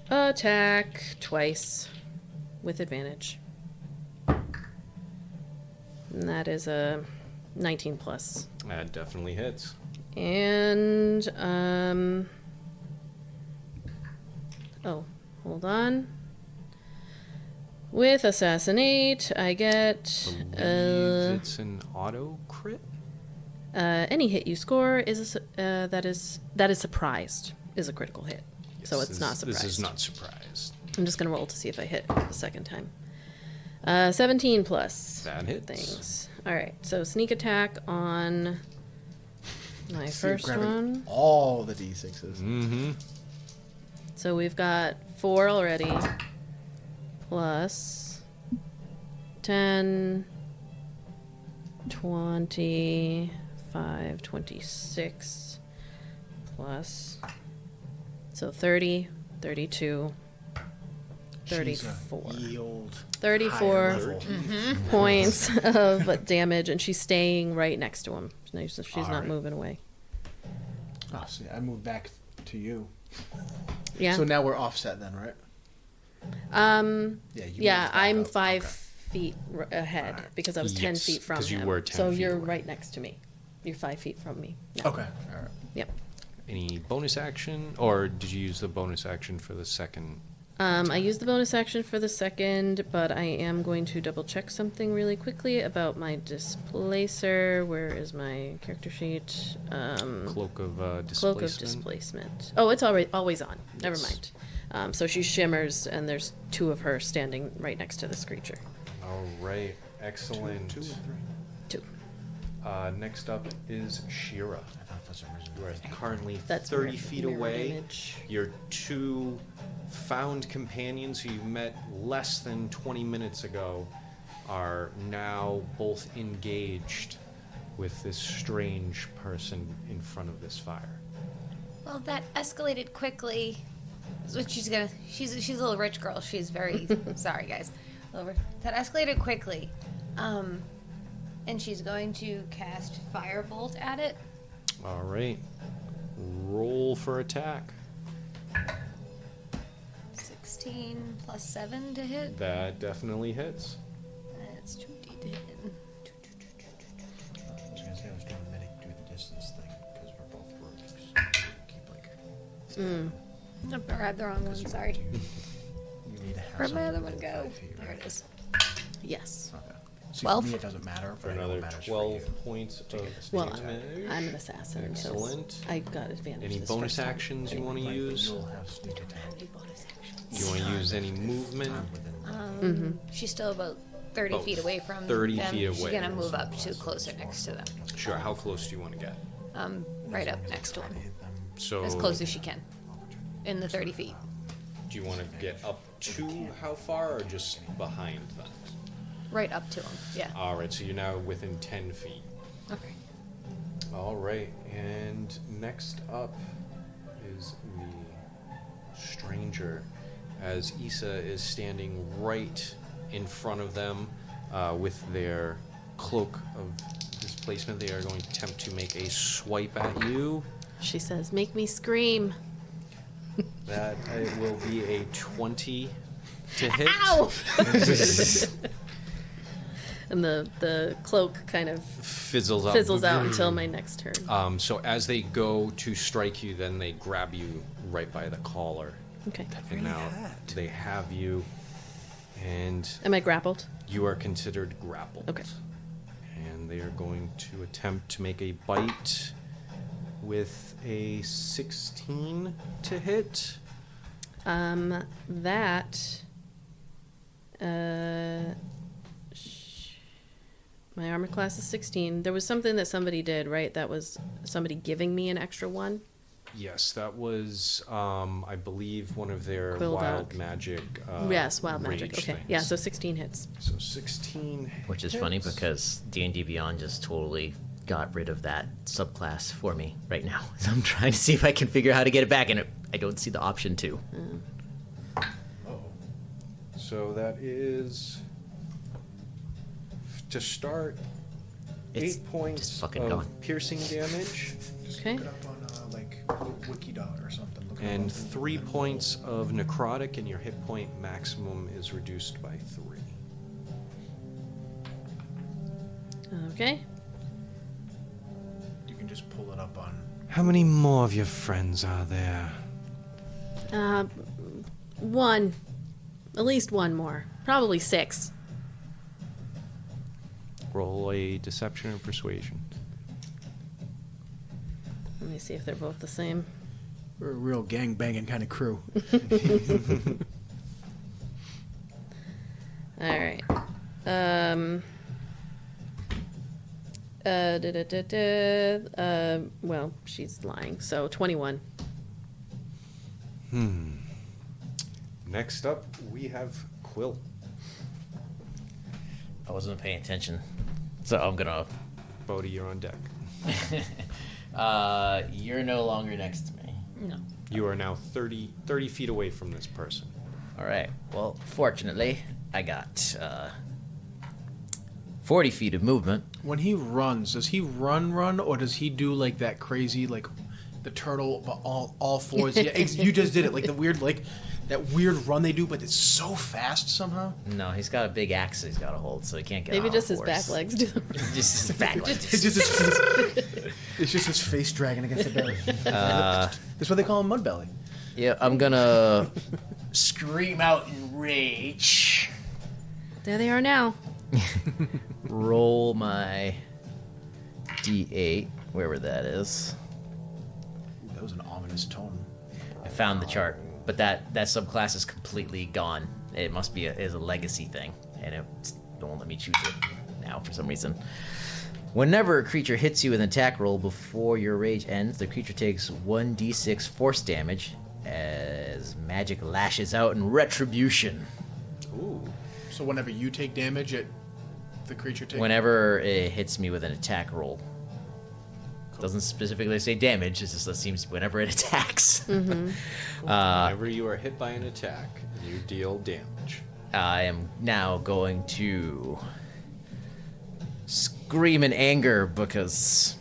attack twice with advantage. And that is a 19 plus. That definitely hits. And, oh, hold on. With Assassinate, I get, Believe it's an auto crit? any hit you score is, that is surprised, is a critical hit. So Yes, it's not surprised. This is not surprised. I'm just gonna roll to see if I hit the second time. 17 plus. That hits. Things. Alright, so sneak attack on my See, first grabbing one. all the d6s. Mm-hmm. So we've got 4 already. Plus 10, 25, 26. Plus. So 30, 32, 34. She's a ye old 34 higher level. points of damage, and she's staying right next to him. She's not Alright. moving away. Oh, see, I moved back to you. Yeah. So now we're offset then, right? Yeah, Yeah, you yeah, moved back I'm up. 5 Okay. feet ahead because I was 10 Yes, feet from 'cause you him. were 10 so feet you're away. right next to me. You're 5 feet from me. Yeah. Okay. All right. Yep. Any bonus action? Or did you use the bonus action for the second? I used the bonus action for the second, but I am going to double check something really quickly about my displacer. Where is my character sheet? Cloak of displacement? Cloak of displacement. Oh, it's always on. Never Yes. mind. So she shimmers, and there's 2 of her standing right next to this creature. All right. Excellent. 2 or 3. 2. Next up is Shira. I thought for some reason. You are currently That's 30 mirror- feet mirror away. image. Your 2 found companions who you met less than 20 minutes ago are now both engaged with this strange person in front of this fire. Well, that escalated quickly. That's what she's gonna. She's a little rich girl. She's very sorry, guys. That escalated quickly, and she's going to cast Firebolt at it. All right. Roll for attack. 16 plus 7 to hit. That definitely hits. That's 2d10. I was gonna say I was doing medic do the distance thing because we're both rogues. Keep like. I grabbed the wrong one. Sorry. You need to have Where'd my something other one within go? 5 feet, There right? it is. Yes. Okay. See, 12? for me it doesn't matter, For but I know it another matters 12 for you. points of Well, damage. I'm an assassin. Excellent. So I got advantage. Any this bonus first time. actions you want to Right, but use? You'll have sneak attack. You want to use any movement? I'm within She's still about 30 Both. feet away from 30 them. feet She's away. gonna move up to closer next to them. Sure. How close do you want to get? Right up next to trying them. to hit them. So As close as she can. In the 30 feet. do you want to get up to how far, or just behind them? Right up to them. Yeah. All right. So you're now within 10 feet. Okay. All right. And next up is the stranger, as Issa is standing right in front of them with their cloak of displacement. They are going to attempt to make a swipe at you. She says, "Make me scream." That will be a 20 to hit. Ow! And the cloak kind of Fizzles out until my next turn. So as they go to strike you, then they grab you right by the collar. Okay. And now they have you, and Am I grappled? you are considered grappled. Okay. And they are going to attempt to make a bite with a 16 to hit. That. My armor class is 16. There was something that somebody did, right? That was somebody giving me an extra one. Yes, that was, I believe, one of their Quill wild dog. magic. Yes, wild magic. rage Okay. things. Yeah, so 16 hits. So 16. Which is hits. funny because D&D Beyond just totally got rid of that subclass for me right now. So I'm trying to see if I can figure out how to get it back, and I don't see the option to. So that is, to start, It's 8 points just fucking of gone. piercing damage Okay. Look it up on like Wikidot or something. Look it up and on 3 Google. points of necrotic, and your hit point maximum is reduced by 3. Okay. You can just pull it up on. How many more of your friends are there? One. At least one more. Probably 6. Roll a deception or persuasion. Let me see if they're both the same. We're a real gang banging kind of crew. All right. Well, she's lying. So 21. Next up, we have Quill. I wasn't paying attention, so I'm gonna. Bodhi, you're on deck. You're no longer next to me. No. You are now 30 feet away from this person. All right. Well, fortunately, I got 40 feet of movement. When he runs, does he run, or does he do like that crazy, like the turtle, but all fours? Yeah, you just did it, like the weird, like that weird run they do, but it's so fast somehow. No, he's got a big axe he's got to hold, so he can't get Maybe on just all his fours. back legs do them. Just his back legs. It's just his face, it's just his face dragging against the belly. That's what they call him, mud belly. Yeah, I'm gonna scream out in rage. There they are now. Roll my D8, wherever that is. Ooh, that was an ominous tone. I found the chart, but that subclass is completely gone. It must be is a legacy thing, and it won't let me choose it now for some reason. Whenever a creature hits you with an attack roll before your rage ends, the creature takes 1d6 force damage as magic lashes out in retribution. Ooh. So whenever you take damage, the creature takes. Whenever it hits me with an attack roll. Doesn't specifically say damage, it just seems whenever it attacks. Whenever you are hit by an attack, you deal damage. I am now going to scream in anger because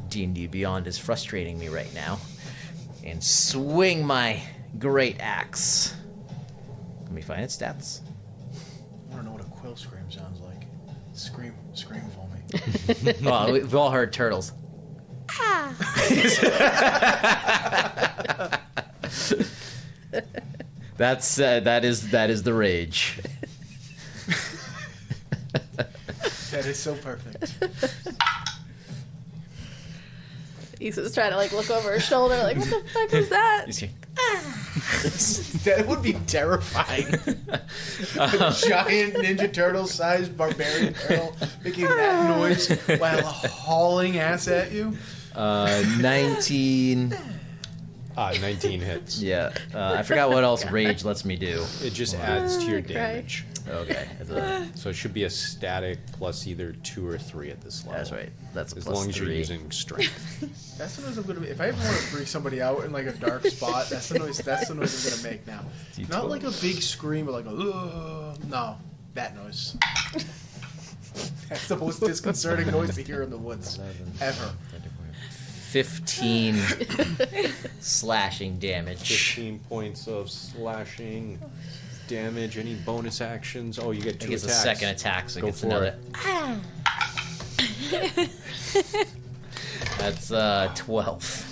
D&D Beyond is frustrating me right now, and swing my great axe. Let me find its stats. I want to know what a quill scream sounds like. Scream for me. Well, we've all heard turtles. That is the rage. That is so perfect. Isa's trying to like look over her shoulder, like, what the fuck was that? That would be terrifying. A giant Ninja Turtle-sized barbarian turtle making that noise while hauling ass at you. 19. 19 hits. Yeah, I forgot what else rage lets me do. It just adds to your cry. damage. Okay, So it should be a static plus either 2 or 3 at this level. that's right. That's a As plus long as you're 3. using strength. That's the noise I'm gonna be. If I ever want to freak somebody out in like a dark spot, that's the noise. That's the noise I'm gonna make now. Not like a big scream, but like a no, that noise. That's the most disconcerting noise to hear in the woods ever. 15 slashing damage. 15 points of slashing. damage. Any bonus actions? Oh, you get I 2 think it's a attacks. second attack, so it Go gets for another. it. That's 12.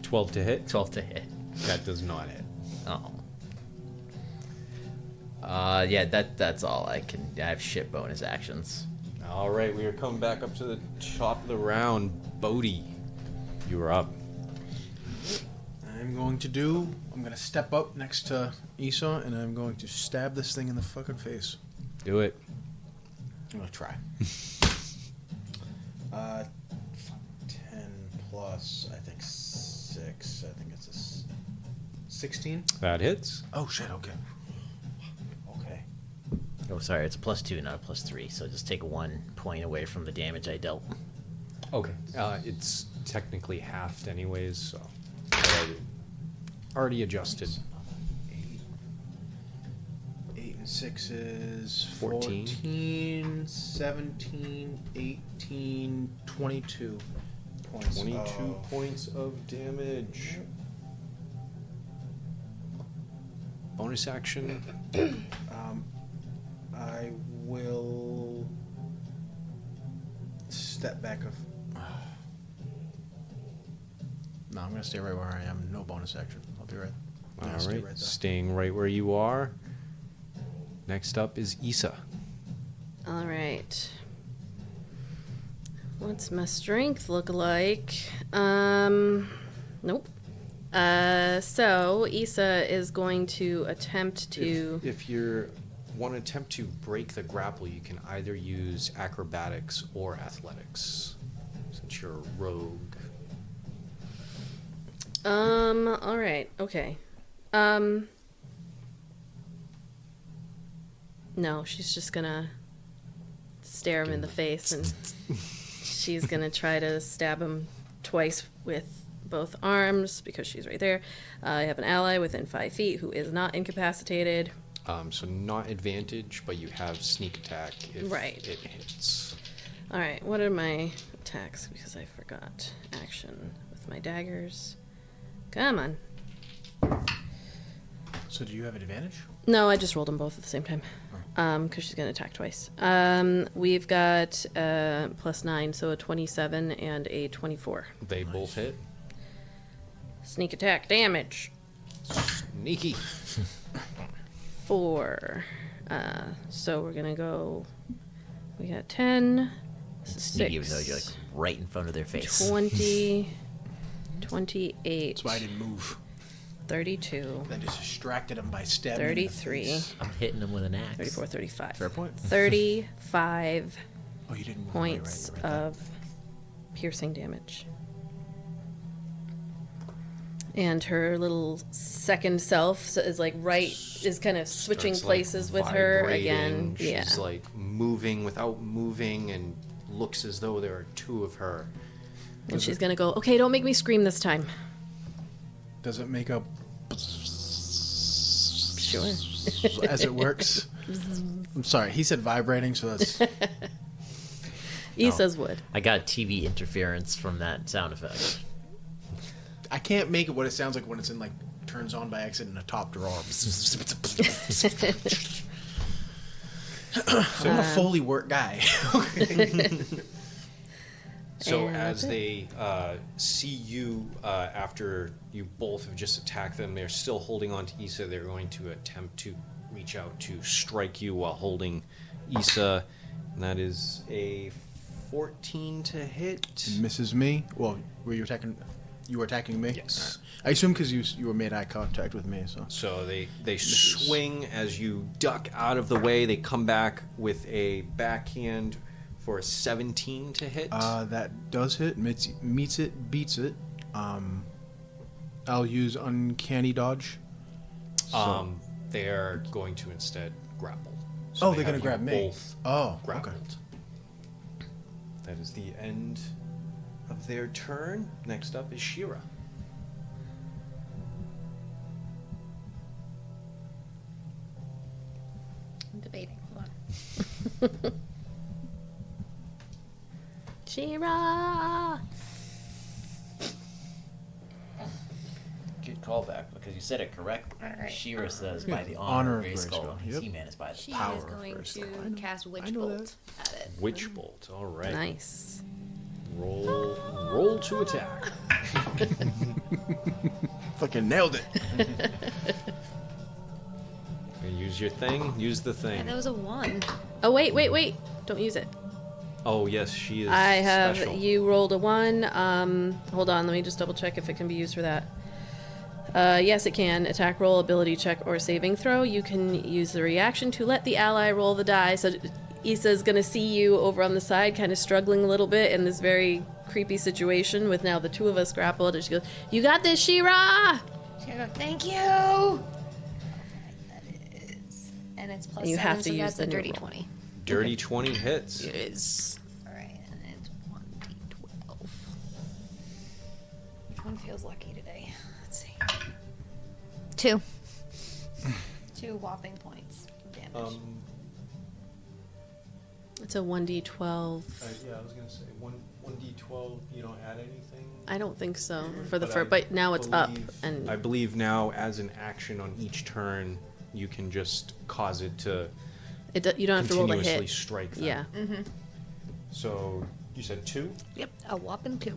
12 to hit. 12 to hit. That does not hit. Oh. Yeah, that's all I can. I have shit bonus actions. All right, we are coming back up to the top of the round. Bodhi, you are up. I'm going to step up next to Esau, and I'm going to stab this thing in the fucking face. Do it. I'm going to try. 10 plus, I think, 6. I think it's a 16. That hits. Oh, shit, okay. Okay. Oh, sorry, it's a +2, not a +3. So just take 1 point away from the damage I dealt. Okay. It's technically halved anyways, so already adjusted. 8 and 6 is 14. 14, 17, 18, 22 points. 22 points of damage. Bonus action. I will step back. No, I'm going to stay right where I am. No bonus action. I'll be right. All I'll stay right, right there. staying right where you are. Next up is Issa. All right. What's my strength look like? Nope. So Issa is going to attempt to. If you want to attempt to break the grapple, you can either use acrobatics or athletics, since you're a rogue. All right. Okay. No, she's just gonna stare him in the face, and she's gonna try to stab him twice with both arms because she's right there. I have an ally within 5 feet who is not incapacitated. So not advantage, but you have sneak attack if Right. it hits. All right. What are my attacks? Because I forgot action with my daggers. Come on. So do you have an advantage? No, I just rolled them both at the same time. Because she's going to attack twice. We've got +9, so a 27 and a 24. They both hit. Sneak attack damage. Sneaky. 4. So we're going to go... We got 10. Sneaky, even though 6. you're like right in front of their face. 20. 28. That's why I didn't move. 32. I just distracted him by stabbing him in the 33. face. I'm hitting them with an axe. 34, 35. Fair point. 35 Oh, you didn't move away, points right, you're right of piercing damage. And her little second self is like is kind of switching Starts, like, places with her again. vibrating. Yeah. She's like moving without moving and looks as though there are 2 of her. And she's going to go, okay, don't make me scream this time. Does it make a Sure. as it works? I'm sorry, he said vibrating, so that's Issa's would. I got TV interference from that sound effect. I can't make it what it sounds like when it's in like turns on by accident in a top drawer. I'm a Foley work guy. So And as that's they see you after you both have just attacked them, they're still holding on to Issa. They're going to attempt to reach out to strike you while holding Issa. And that is a 14 to hit. Misses me. Well, were you attacking? You were attacking me. Yes. I assume because you were made eye contact with me. So So they swing as you duck out of the way. They come back with a backhand for a 17 to hit. that does hit. Meets it. Beats it. I'll use uncanny dodge. They're going to instead grapple. Oh, they they're have gonna you grab me. Both Oh, grappled. okay. That is the end of their turn. Next up is Shira. I'm debating. Hold on. Shira! Get callback because you said it correctly. All right. Shira says by the honor honor of of Grayskull. Grayskull. Yep. He-Man is by the She power is of going Grayskull. to cast Witch know Bolt at it. Witch bolt. All right. Nice. Roll to attack. Fucking nailed it. Use your thing. Use the Yeah, thing. that was a 1. Oh, wait. Don't use it. Oh yes, she is. I have, special. you rolled a 1. Hold on, let me just double check if it can be used for that. Yes, it can. Attack roll, ability check, or saving throw. You can use the reaction to let the ally roll the die. So Issa's gonna see you over on the side, kind of struggling a little bit in this very creepy situation with now the two of us grappled. And she goes, "You got this, She-Ra!" She's gonna go, thank you! Alright, that is... And it's plus You 7, have to so use that's the a new dirty roll. 20. Dirty 20 hits. Yes. Alright, and it's 1d12. Which one feels lucky today? Let's see. 2. 2 whopping points of damage. It's a 1d12. Yeah, I was gonna say 1d12. You don't add anything. I don't think so for the But first, I but now it's up, believe- and I believe now, as an action on each turn, you can just cause it to you don't have to roll a continuously hit. strike them. Yeah. So you said 2. Yep, a whopping 2.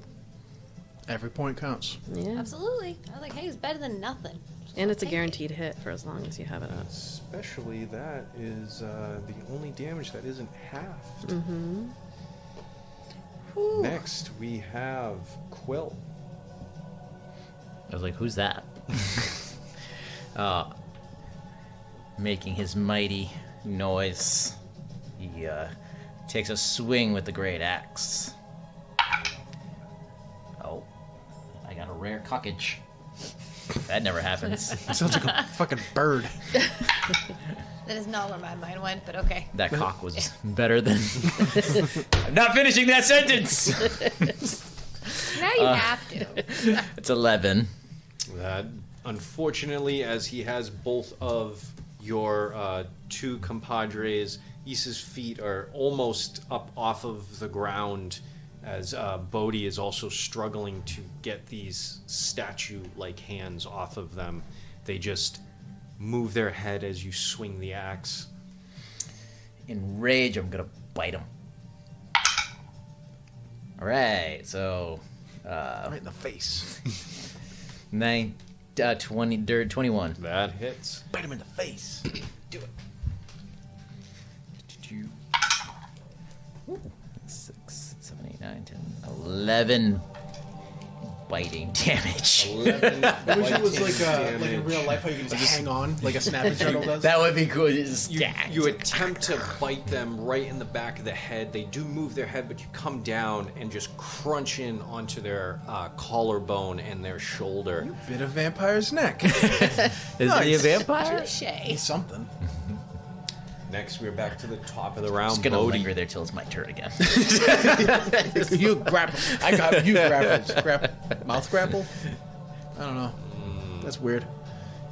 Every point counts. Yeah. Absolutely. I was like, hey, it's better than nothing. And it's a Take it. guaranteed hit for as long as you have it up. Especially that is the only damage that isn't halved. Mm-hmm. Next we have Quill. I was like, who's that? Making his mighty noise. He takes a swing with the great axe. Oh, I got a rare cockage. That never happens. Sounds like a fucking bird. That is not where my mind went, but okay. That cock was better than. I'm not finishing that sentence! Now you have to. It's 11. That, unfortunately, as he has both of your two compadres, Issa's feet are almost up off of the ground, as Bodhi is also struggling to get these statue-like hands off of them. They just move their head as you swing the axe. In rage, I'm gonna bite him. Alright, so. Right in the face. 21. That hits. Bite him in the face. Do it. 6, 7, 8, 9, 10, 11 biting damage. 11 I wish it was like damage. in real life how you can just hang on like a snapping turtle does. That would be good. Just You attempt to bite them right in the back of the head. They do move their head, but you come down and just crunch in onto their collarbone and their shoulder. Bit of vampire's neck. Is he a vampire? Touche. He's something. Next, we're back to the top of the round. Just gonna Bodhi. linger there till it's my turn again. You grapple. I got you grapples. Mouth grapple? I don't know. That's weird.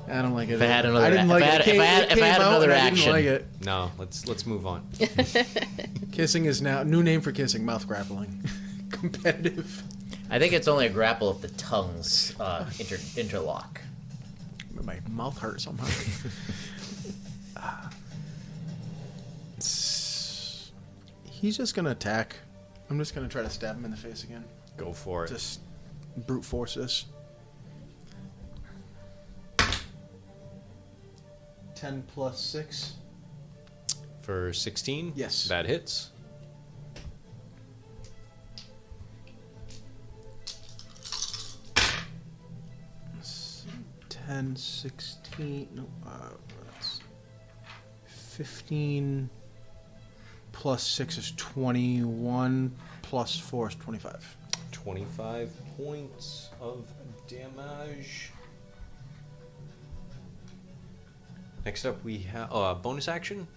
I don't like it. If I had another- I didn't like if I it. had- if I had- It if I came had out another and I didn't action. like it. No, let's move on. Kissing is now new name for kissing. Mouth grappling. Competitive. I think it's only a grapple if the tongues interlock. My mouth hurts somehow. He's just gonna attack. I'm just gonna try to stab him in the face again. Go for it. Just brute force this. 10 plus 6. For 16? Yes. That hits. S- 10, 16. No, that's 15 plus 6 is 21. Plus 4 is 25. 25 points of damage. Next up, we have bonus action.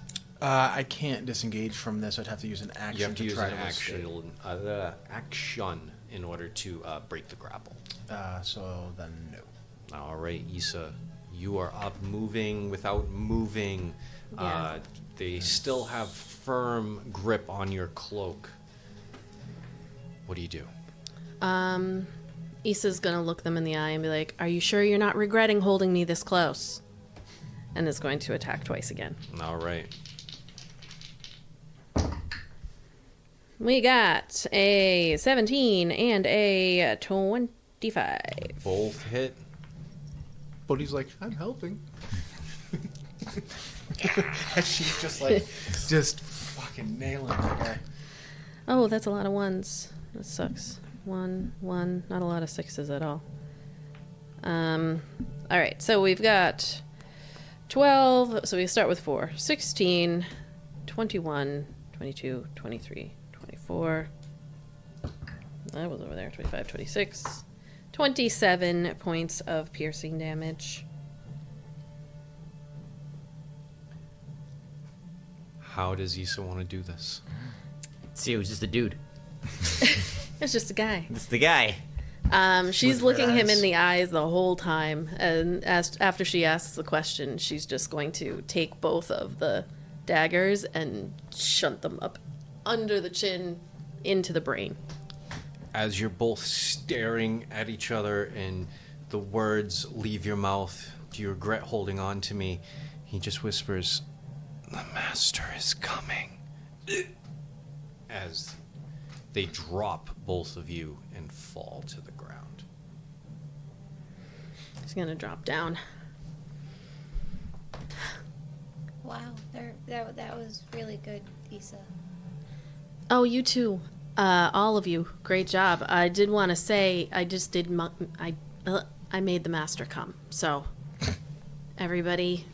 I can't disengage from this. I'd have to use an action You have to use try an to escape. action in order to break the grapple. So then no. All right, Issa, you are up, moving without moving. Yeah. They still have firm grip on your cloak. What do you do? Issa's gonna look them in the eye and be like, "Are you sure you're not regretting holding me this close?" And is going to attack twice again. All right. We got a 17 and a 25. Both hit. But he's like, I'm helping. And she's just fucking nailing that guy. Oh, that's a lot of ones. That sucks. 1, 1. Not a lot of sixes at all. All right, so we've got 12. So we start with 4. 16, 21, 22, 23, 24. That was over there. 25, 26. 27 points of piercing damage. How does Issa want to do this? See, it was just a dude. It's just a guy. It's the guy. She's With looking red him eyes. in the eyes the whole time, and after she asks the question, she's just going to take both of the daggers and shunt them up under the chin into the brain. As you're both staring at each other and the words leave your mouth, "Do you regret holding on to me?" He just whispers, "The master is coming." As they drop both of you and fall to the ground. He's gonna drop down. Wow, that was really good, Issa. Oh, you too. All of you. Great job. I did want to say, I just did, I made the master come. So, everybody,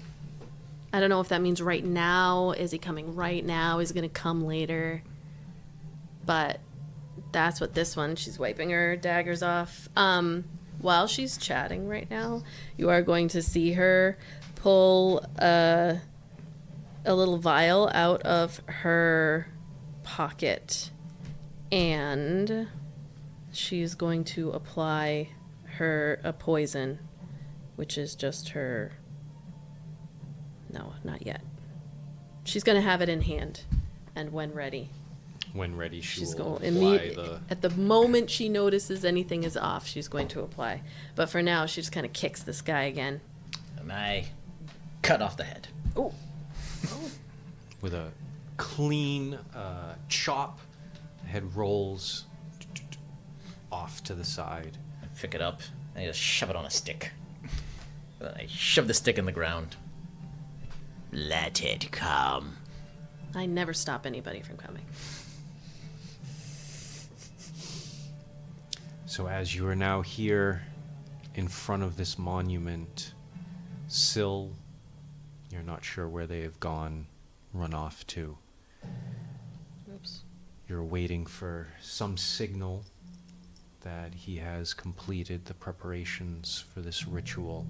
I don't know if that means right now. Is he coming right now? Is he going to come later? But that's what this one, she's wiping her daggers off. While she's chatting right now, you are going to see her pull a little vial out of her pocket, and she's going to apply a poison, which is just her. No, not yet. She's going to have it in hand, and when ready, When ready, she's will going apply the... at the moment she notices anything is off, she's going to apply. But for now, she just kind of kicks this guy again. And I cut off the head. Oh, with a clean chop. Head rolls off to the side. I pick it up and I just shove it on a stick. Then I shove the stick in the ground. Let it come. I never stop anybody from coming. So as you are now here in front of this monument, Syl, you're not sure where they have gone, run off to. Oops. You're waiting for some signal that he has completed the preparations for this ritual.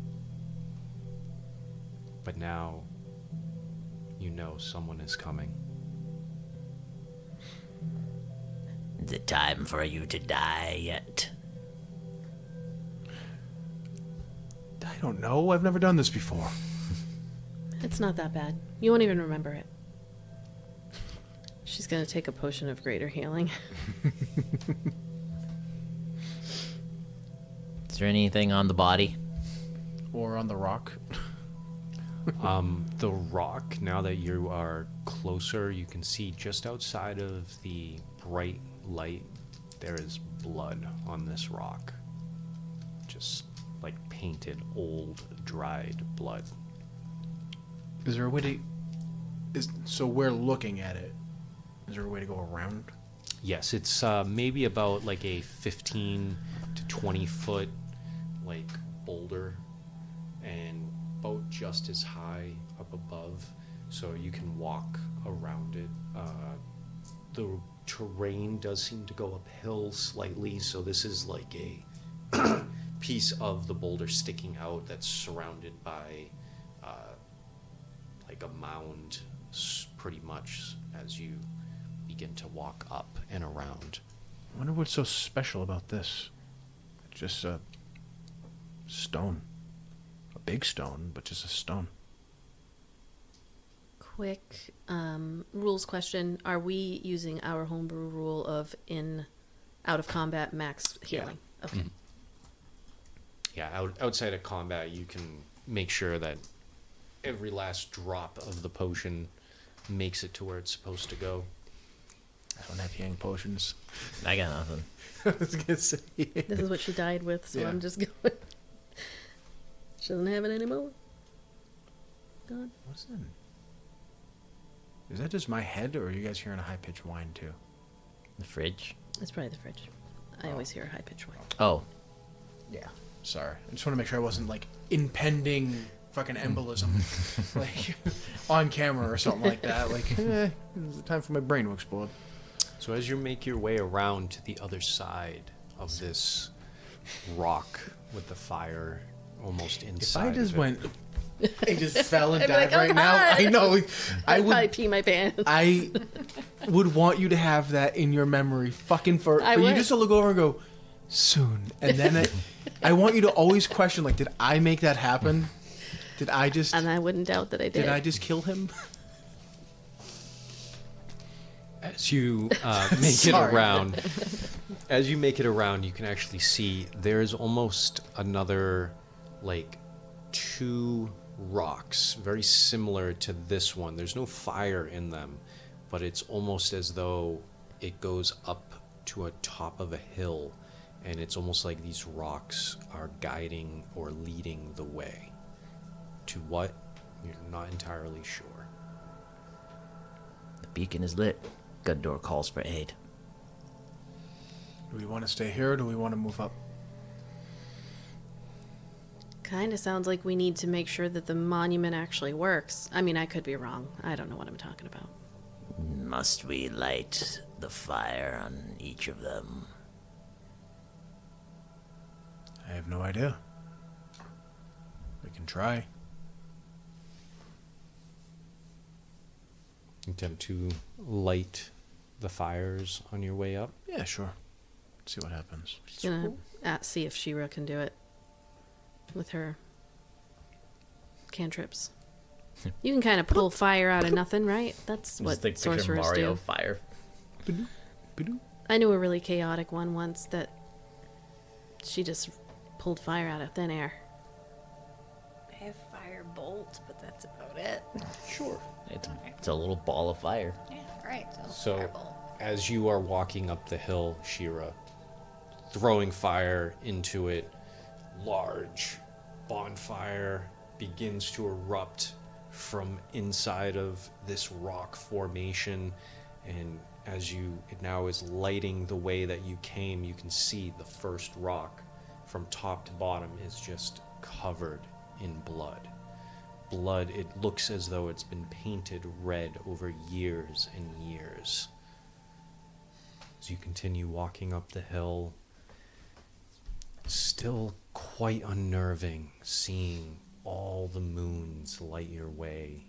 But now, you know someone is coming. Is it time for you to die yet? I don't know. I've never done this before. It's not that bad. You won't even remember it. She's going to take a potion of greater healing. Is there anything on the body? Or on the rock. The rock, now that you are closer, you can see just outside of the bright light, there is blood on this rock. Just like painted, old, dried blood. Is there a way to... So we're looking at it. Is there a way to go around? Yes, it's maybe about like a 15 to 20 foot like boulder, and about just as high up above, so you can walk around it. The terrain does seem to go uphill slightly, so this is like a piece of the boulder sticking out that's surrounded by like a mound, pretty much, as you begin to walk up and around. I wonder what's so special about this. Just a stone. A big stone, but just a stone. Quick rules question. Are we using our homebrew rule of out of combat max healing? Okay. outside of combat, you can make sure that every last drop of the potion makes it to where it's supposed to go. I don't have healing potions. I got nothing. I was gonna say. This is what she died with, so Yeah. I'm just going. She doesn't have it anymore. God. What's that? Is that just my head, or are you guys hearing a high-pitched whine too? The fridge. It's probably the fridge. I always hear a high pitched whine. Oh, Yeah. Sorry. I just want to make sure I wasn't like impending fucking embolism, like on camera or something like that. Like, it's time for my brain to explode. So as you make your way around to the other side of this rock with the fire almost If inside I just of it, went, I just fell and I'd be died like, "Oh, right now. God." I know. I I'd would. probably pee my pants. I would want you to have that in your memory, fucking for I you would. just to look over and go soon, and then I want you to always question, like, did I make that happen? Did I just? And I wouldn't doubt that I did. Did I just kill him? as you make it Sorry. around, as you make it around, you can actually see there's almost another, like, 2 rocks very similar to this one. There's no fire in them, but it's almost as though it goes up to a top of a hill, and it's almost like these rocks are guiding or leading the way. To what? You're not entirely sure. the beacon is lit. Gundoor calls for aid. Do we want to stay here, or do we want to move up? Kind of sounds like we need to make sure that the monument actually works. I mean, I could be wrong. I don't know what I'm talking about. Must we light the fire on each of them? I have no idea. We can try. Attempt to light the fires on your way up. Yeah, sure. Let's see what happens. Just gonna see if Shira can do it with her cantrips. You can kind of pull fire out of nothing, right? That's what Just like picture sorcerers Mario do. fire. Ba-doo. I knew a really chaotic one once that she just pulled fire out of thin air. I have firebolt, but that's about it. Sure. It's a little ball of fire. Yeah, right. So, firebolt. as you are walking up the hill, Shira, throwing fire into it, large bonfire begins to erupt from inside of this rock formation, and as it now is lighting the way that you came, you can see the first rock from top to bottom is just covered in blood. Blood, it looks as though it's been painted red over years and years. As you continue walking up the hill, still quite unnerving seeing all the moons light your way.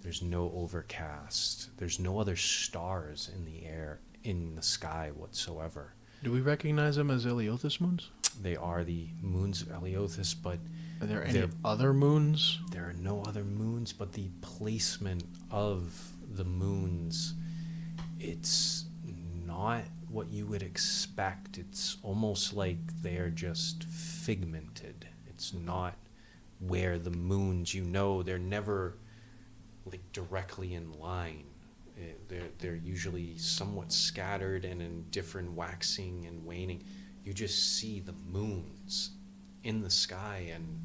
There's no overcast. There's no other stars in the air, in the sky whatsoever. Do we recognize them as Eleothis moons? They are the moons of Eleothis, but Are there any They're- other moons? there are no other moons, but the placement of the moons, it's not what you would expect. It's almost like they're just figmented. It's not where the moons, they're never like directly in line. They're usually somewhat scattered and in different waxing and waning. You just see the moons in the sky, and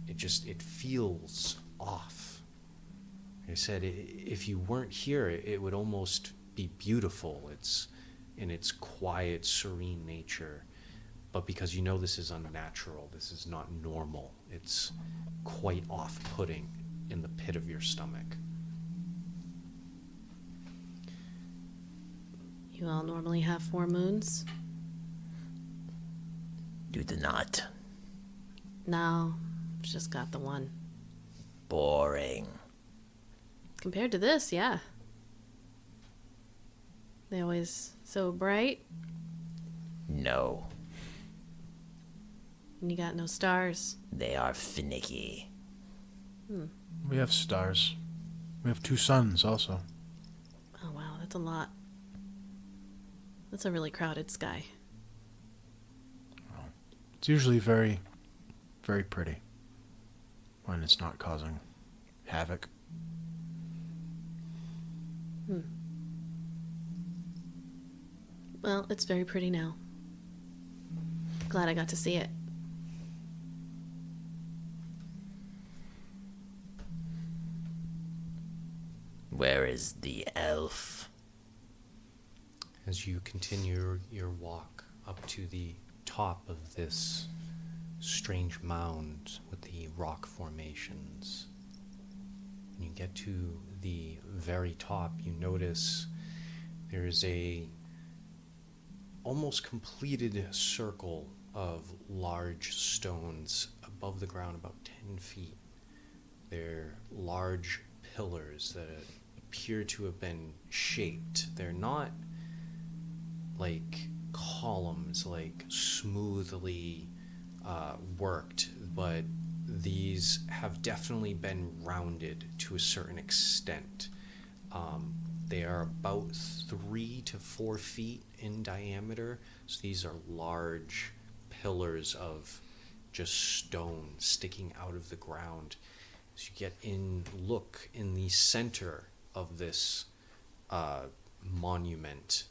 it feels off. Like I said, if you weren't here, it would almost be beautiful. It's in its quiet, serene nature. But because this is unnatural, this is not normal, it's quite off-putting in the pit of your stomach. You all normally have 4 moons? Do the not. No, it's just got the one. Boring. Compared to this, yeah. They always so bright, No, and you got no stars. they are finicky. We have stars. We have 2 suns also. Oh wow, that's a lot. That's a really crowded sky. It's usually very very pretty when it's not causing havoc. Well, it's very pretty now. Glad I got to see it. Where is the elf? As you continue your walk up to the top of this strange mound with the rock formations, when you get to the very top, you notice there is a almost completed circle of large stones above the ground, about 10 feet. They're large pillars that appear to have been shaped. They're not like columns, like smoothly worked, but these have definitely been rounded to a certain extent. They are about 3 to 4 feet in diameter, so these are large pillars of just stone sticking out of the ground. As you look in the center of this monument,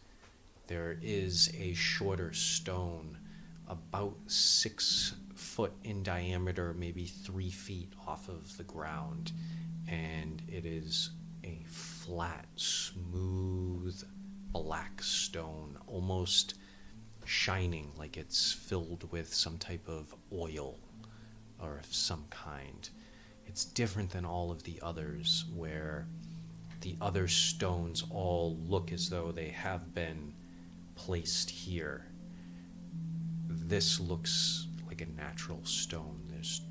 there is a shorter stone about 6 foot in diameter, maybe 3 feet off of the ground, and it is a flat, smooth, black stone, almost shining like it's filled with some type of oil or of some kind. It's different than all of the others, where the other stones all look as though they have been placed here. This looks like a natural stone. There's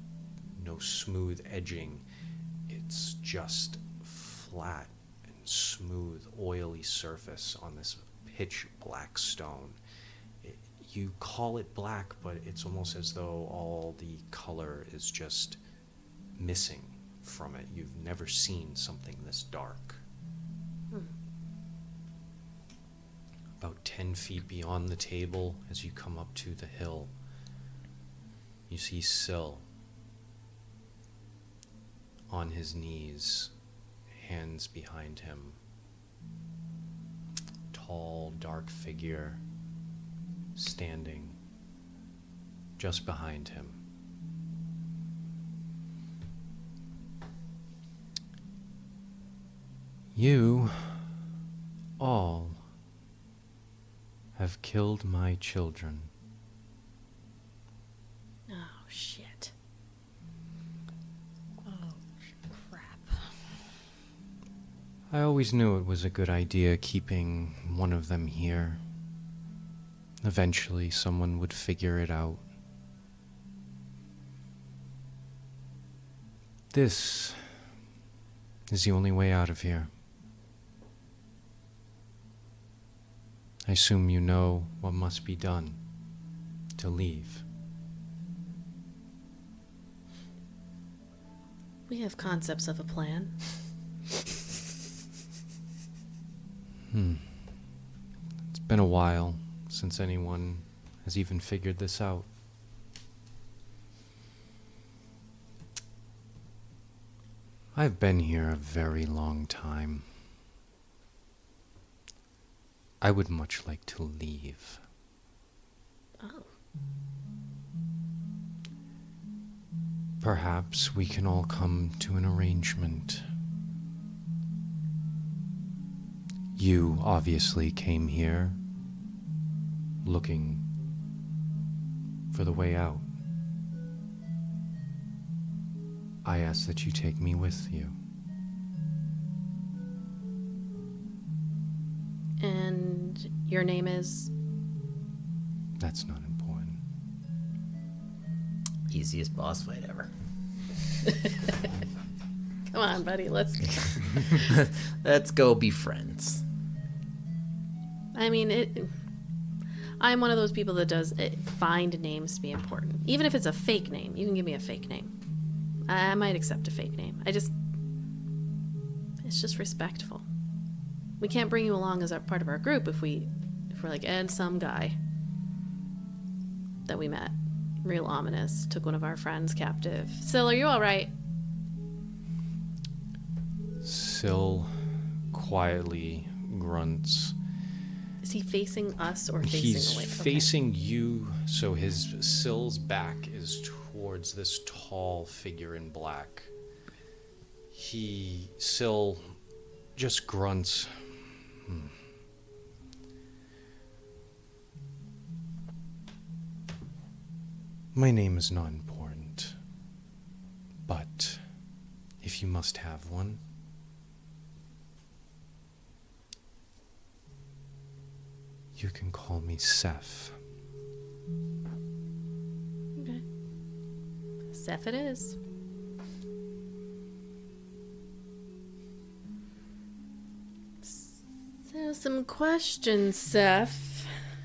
no smooth edging. It's just flat and smooth, oily surface on this pitch black stone. You call it black, but it's almost as though all the color is just missing from it. You've never seen something this dark. About 10 feet beyond the table, as you come up to the hill, you see Syl on his knees, hands behind him. Tall, dark figure standing just behind him. You all have killed my children. Oh, shit. Oh, crap. I always knew it was a good idea keeping one of them here. Eventually, someone would figure it out. This is the only way out of here. I assume you know what must be done to leave. We have concepts of a plan. It's been a while since anyone has even figured this out. I've been here a very long time. I would much like to leave. Oh. Perhaps we can all come to an arrangement. You obviously came here looking for the way out. I ask that you take me with you. And your name is? That's not important. Easiest boss fight ever. Come on, buddy, let's... Let's go be friends. I mean, I'm one of those people that does find names to be important. Even if it's a fake name, you can give me a fake name. I might accept a fake name. It's just respectful. We can't bring you along as part of our group if we're like, and some guy that we met. real ominous. Took one of our friends captive. Syl, are you all right? Syl quietly grunts. Is he facing us or facing He's away? facing you, so his Syl's back is towards this tall figure in black. Syl just grunts. My name is not important, but if you must have one, you can call me Seth. Okay. Seth it is. So some questions, Seth.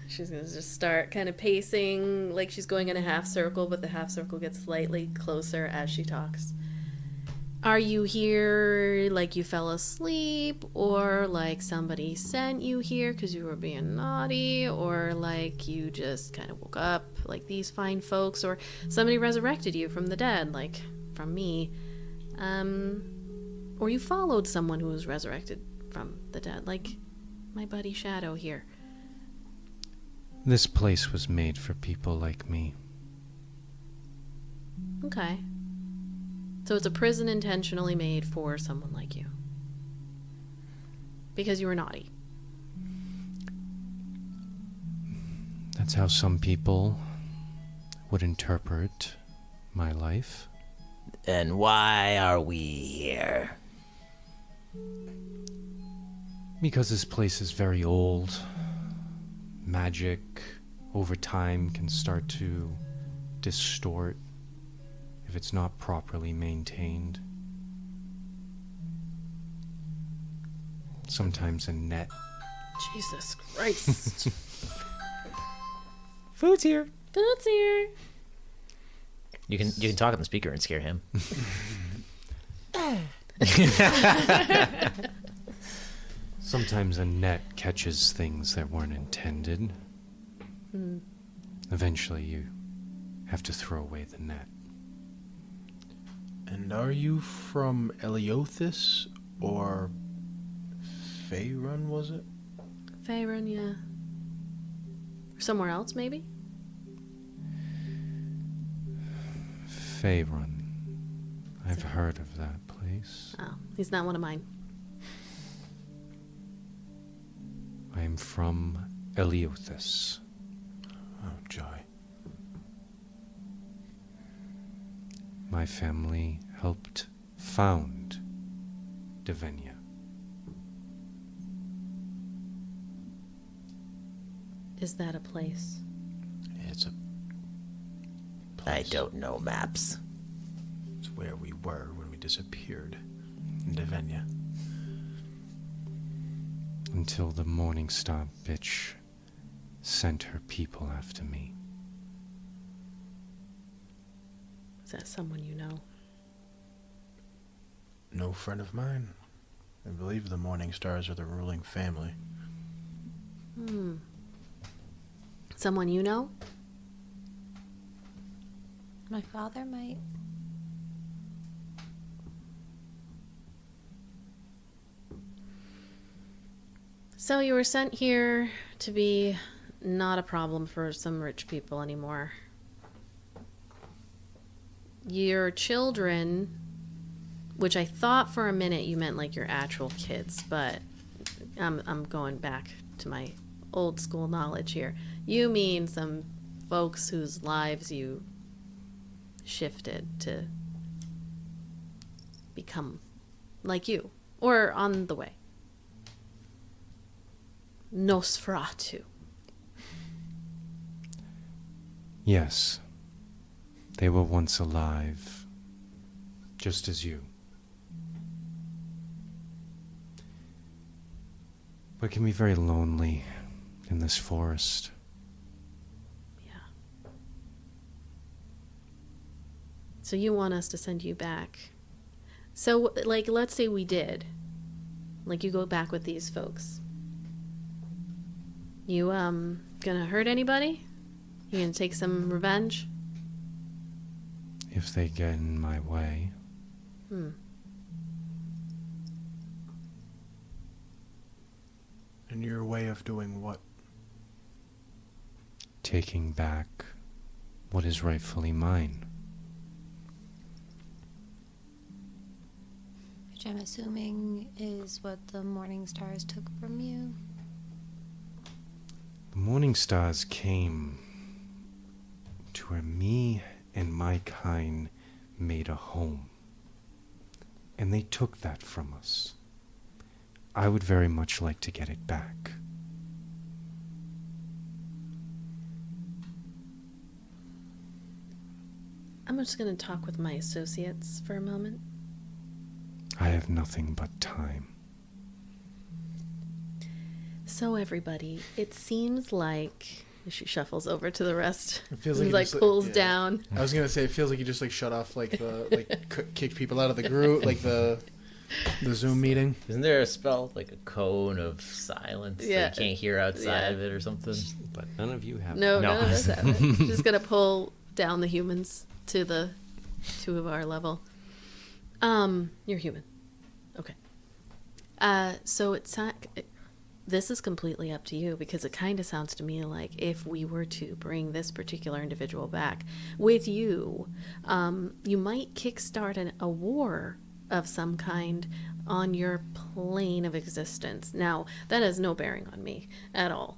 She's going to just start kind of pacing like she's going in a half circle, but the half circle gets slightly closer as she talks. Are you here like you fell asleep, or like somebody sent you here because you were being naughty, or like you just kind of woke up like these fine folks, or somebody resurrected you from the dead like from me, or you followed someone who was resurrected from the dead like my buddy Shadow here? This place was made for people like me. Okay. So it's a prison intentionally made for someone like you. Because you were naughty. That's how some people would interpret my life. And why are we here? Because this place is very old. Magic, over time, can start to distort if it's not properly maintained. Sometimes a net. Jesus Christ. Food's here. Food's here. You can talk on the speaker and scare him. Sometimes a net catches things that weren't intended. Eventually you have to throw away the net. And are you from Eleothis or Faerun, was it? Faerun, yeah. Or somewhere else, maybe? Faerun. I've heard of that place. Oh, he's not one of mine. I am from Eleothis. Oh, joy. My family helped found Devenia. Is that a place? It's a I don't know maps. It's where we were when we disappeared in Devenia. Until the Morningstar bitch sent her people after me. Is that someone you know? No friend of mine. I believe the Morning Stars are the ruling family. Someone you know? My father might. So you were sent here to be not a problem for some rich people anymore. Your children, which I thought for a minute you meant like your actual kids, but I'm going back to my old school knowledge here. You mean some folks whose lives you shifted to become like you, or on the way. Nosferatu. Yes. They were once alive, just as you. But it can be very lonely in this forest. Yeah. So you want us to send you back. So, like, let's say we did. Like, you go back with these folks. You, gonna hurt anybody? You gonna take some revenge? if they get in my way. Hmm. In your way of doing what? Taking back what is rightfully mine. Which I'm assuming is what the Morning Stars took from you. The Morning Stars came to where me and my kind made a home. And they took that from us. I would very much like to get it back. I'm just going to talk with my associates for a moment. I have nothing but time. So, everybody, it seems like she shuffles over to the rest. It feels and like like pulls down. I was gonna say it feels like you just like shut off like the kicked people out of the group, like the Zoom meeting. Isn't there a spell like a cone of silence that you can't hear outside of it or something? But none of you have. No, none of us have it. She's just gonna pull down the humans to the 2 of our level. You're human. Okay. So this is completely up to you, because it kind of sounds to me like if we were to bring this particular individual back with you, you might kickstart a war of some kind on your plane of existence. Now, that has no bearing on me at all,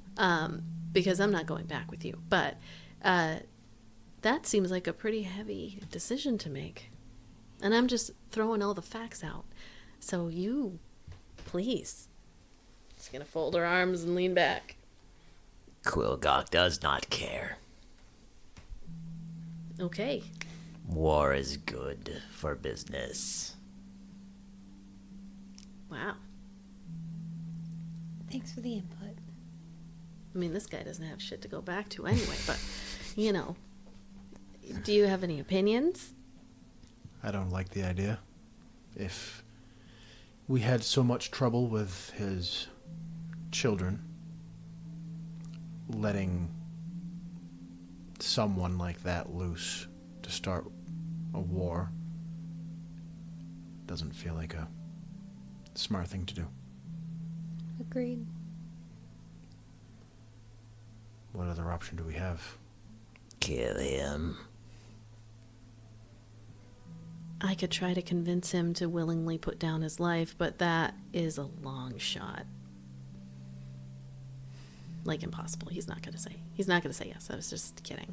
because I'm not going back with you. But that seems like a pretty heavy decision to make. And I'm just throwing all the facts out. So you, please. She's going to fold her arms and lean back. Quillgok does not care. Okay. War is good for business. Wow. Thanks for the input. I mean, this guy doesn't have shit to go back to anyway, but, you know. Do you have any opinions? I don't like the idea. If we had so much trouble with his children, letting someone like that loose to start a war doesn't feel like a smart thing to do. Agreed. What other option do we have? Kill him. I could try to convince him to willingly put down his life, but that is a long shot. Like impossible. He's not going to say yes. I was just kidding.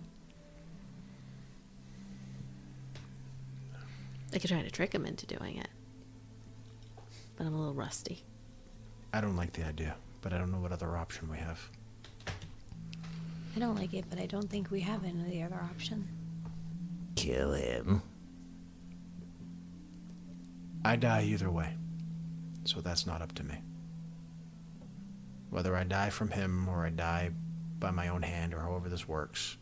I could try to trick him into doing it. But I'm a little rusty. I don't like the idea, but I don't know what other option we have. I don't like it, but I don't think we have any other option. Kill him. I die either way, so that's not up to me. Whether I die from him or I die by my own hand or however this works,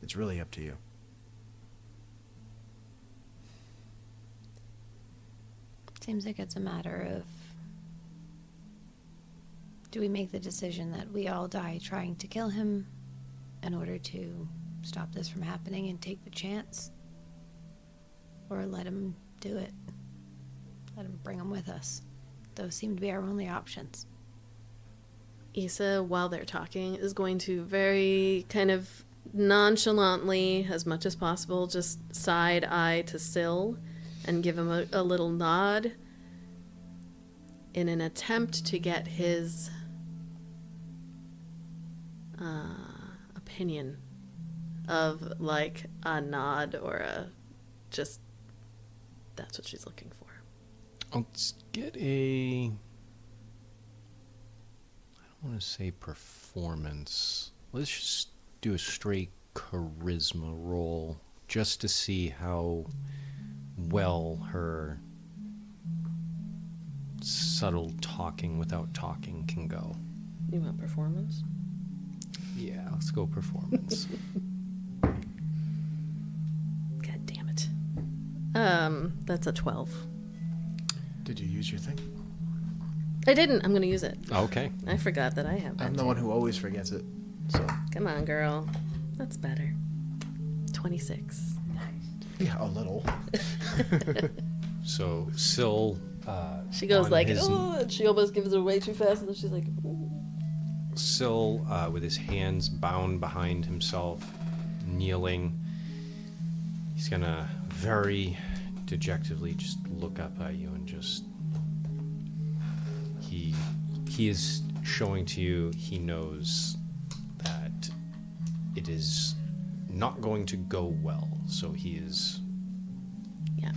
it's really up to you. Seems like it's a matter of, do we make the decision that we all die trying to kill him in order to stop this from happening and take the chance? Or let him do it? Let him bring him with us. Those seem to be our only options. Issa, while they're talking, is going to very kind of nonchalantly, as much as possible, just side eye to Syl and give him a little nod in an attempt to get his opinion of like a nod or a just that's what she's looking for. Let's get a... I don't want to say performance. Let's just do a straight charisma roll just to see how well her subtle talking without talking can go. You want performance? Yeah, let's go performance. God damn it. That's a 12. Did you use your thing? I didn't. I'm going to use it. Okay. I forgot that I have that. I'm the one who always forgets it. So Come on, girl. That's better. 26. Yeah, a little. So Syl, She goes on like, his- oh, and she almost gives it away too fast, and then she's like, ooh. Syl, with his hands bound behind himself, kneeling, he's gonna very dejectedly just look up at you and just he is showing to you he knows that it is not going to go well, so he is Yeah.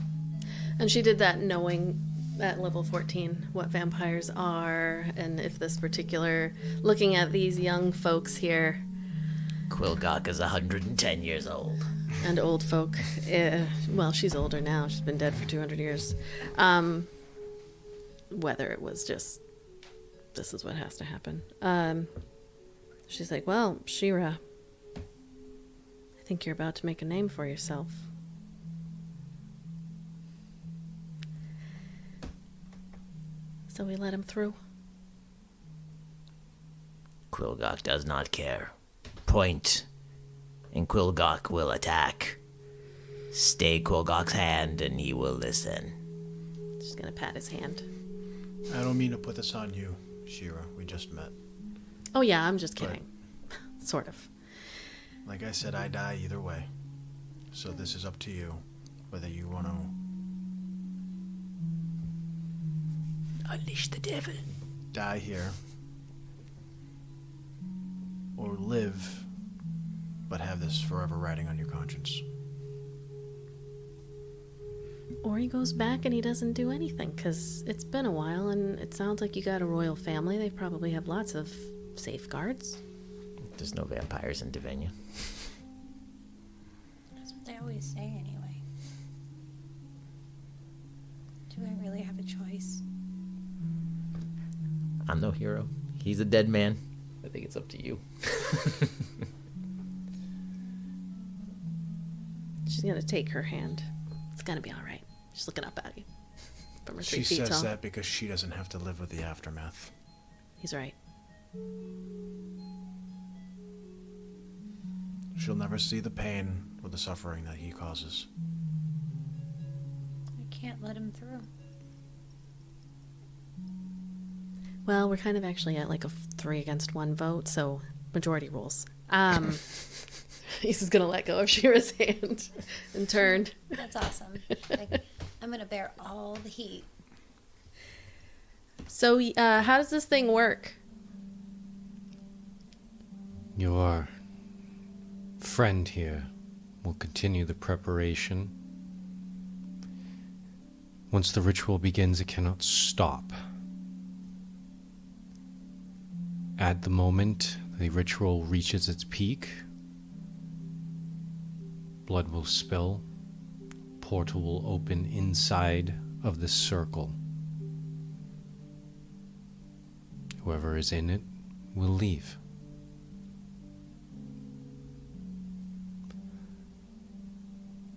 And she did that knowing at level 14 what vampires are, and if this particular, looking at these young folks here, Quillgok is 110 years old. and old folk, well, she's older now, she's been dead for 200 years, whether it was just, this is what has to happen. She's like, well, Shira, I think you're about to make a name for yourself. So we let him through. Quillgok does not care. Point, and Quillgok will attack. Stay Quillgok's hand, and he will listen. She's gonna pat his hand. I don't mean to put this on you, Shira. We just met. Oh yeah, I'm just kidding. Sort of. Like I said, I die either way. So this is up to you, whether you want to Unleash the devil. die here or live, but have this forever riding on your conscience. Or he goes back and he doesn't do anything, because it's been a while and it sounds like you got a royal family. They probably have lots of safeguards. There's no vampires in Divania. That's what they always say anyway. Do I really have a choice? I'm no hero. He's a dead man. I think it's up to you. She's gonna take her hand. It's gonna be all right. She's looking up at you from her 3 She feet says tall. that because she doesn't have to live with the aftermath. He's right. She'll never see the pain or the suffering that he causes. I can't let him through. Well, we're kind of actually at like a 3-against-1 vote, so majority rules. He's just gonna let go of Shira's hand and turn. That's awesome. Like, I'm gonna bear all the heat. So, how does this thing work? your friend here will continue the preparation. Once the ritual begins, it cannot stop. At the moment the ritual reaches its peak, blood will spill, portal will open inside of this circle. Whoever is in it will leave.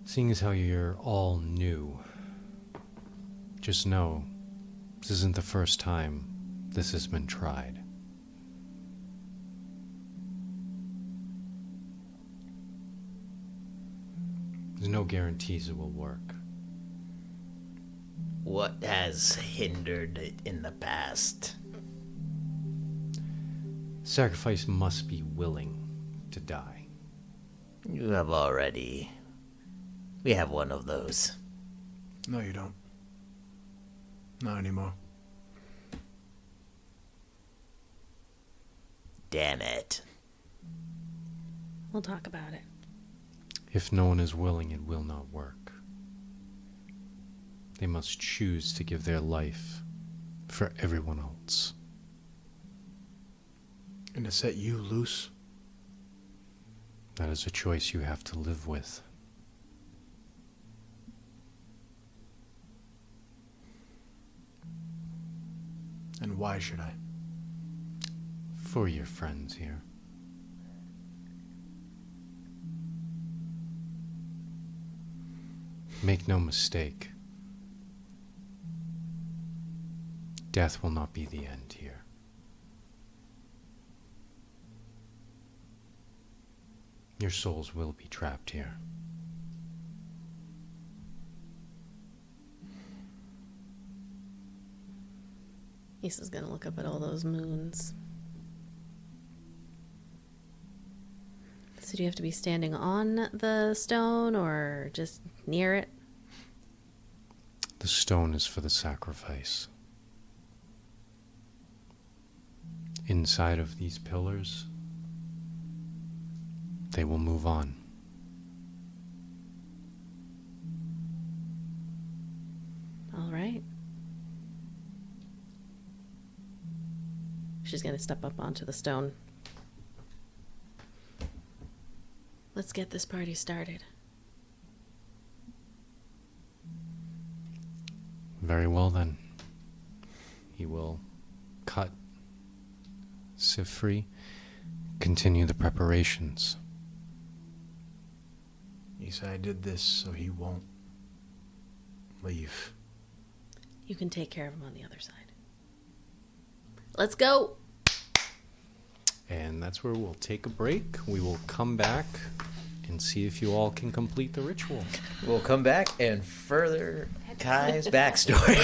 Seeing as how you're all new, just know this isn't the first time this has been tried. There's no guarantees it will work. What has hindered it in the past? Sacrifice must be willing to die. You have already. We have one of those. No, you don't. Not anymore. Damn it. We'll talk about it. If no one is willing, it will not work. They must choose to give their life for everyone else. And to set you loose? That is a choice you have to live with. And why should I? For your friends here. Make no mistake. Death will not be the end here. Your souls will be trapped here. Lisa's gonna look up at all those moons. So do you have to be standing on the stone or just near it? The stone is for the sacrifice. Inside of these pillars, they will move on. All right. She's going to step up onto the stone. Let's get this party started. Very well then. He will cut, sift free, continue the preparations. He said I did this so he won't leave. You can take care of him on the other side. Let's go! And that's where we'll take a break. We will come back and see if you all can complete the ritual. We'll come back and further Kai's backstory.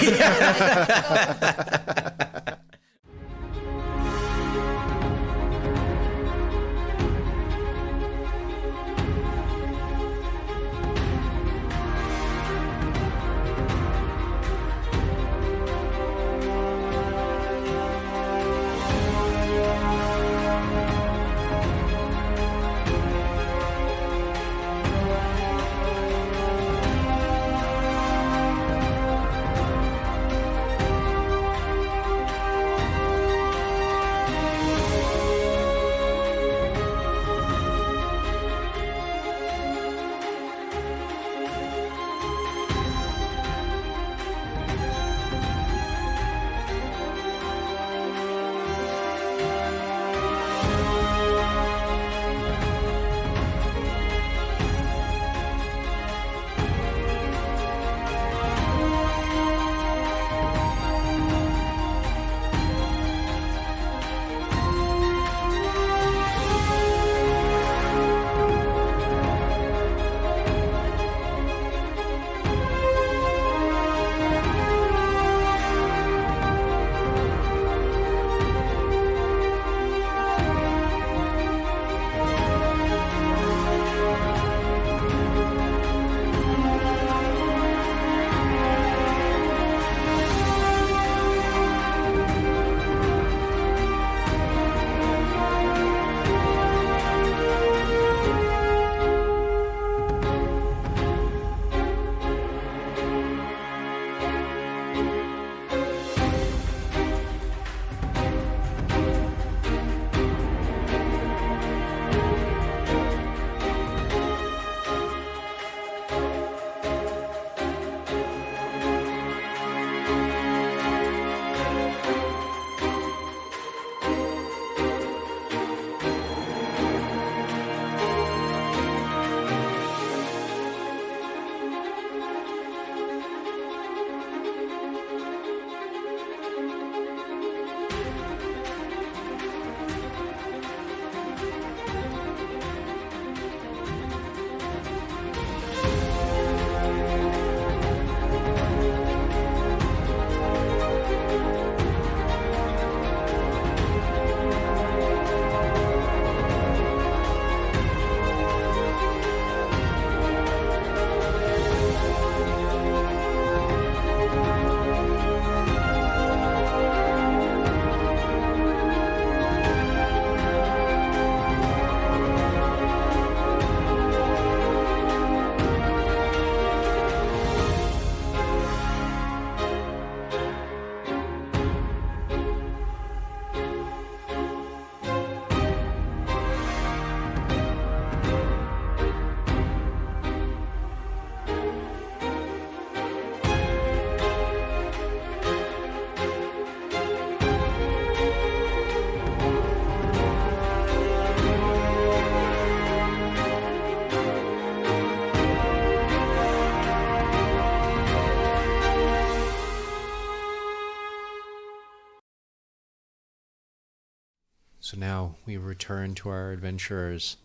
So now we return to our adventurers.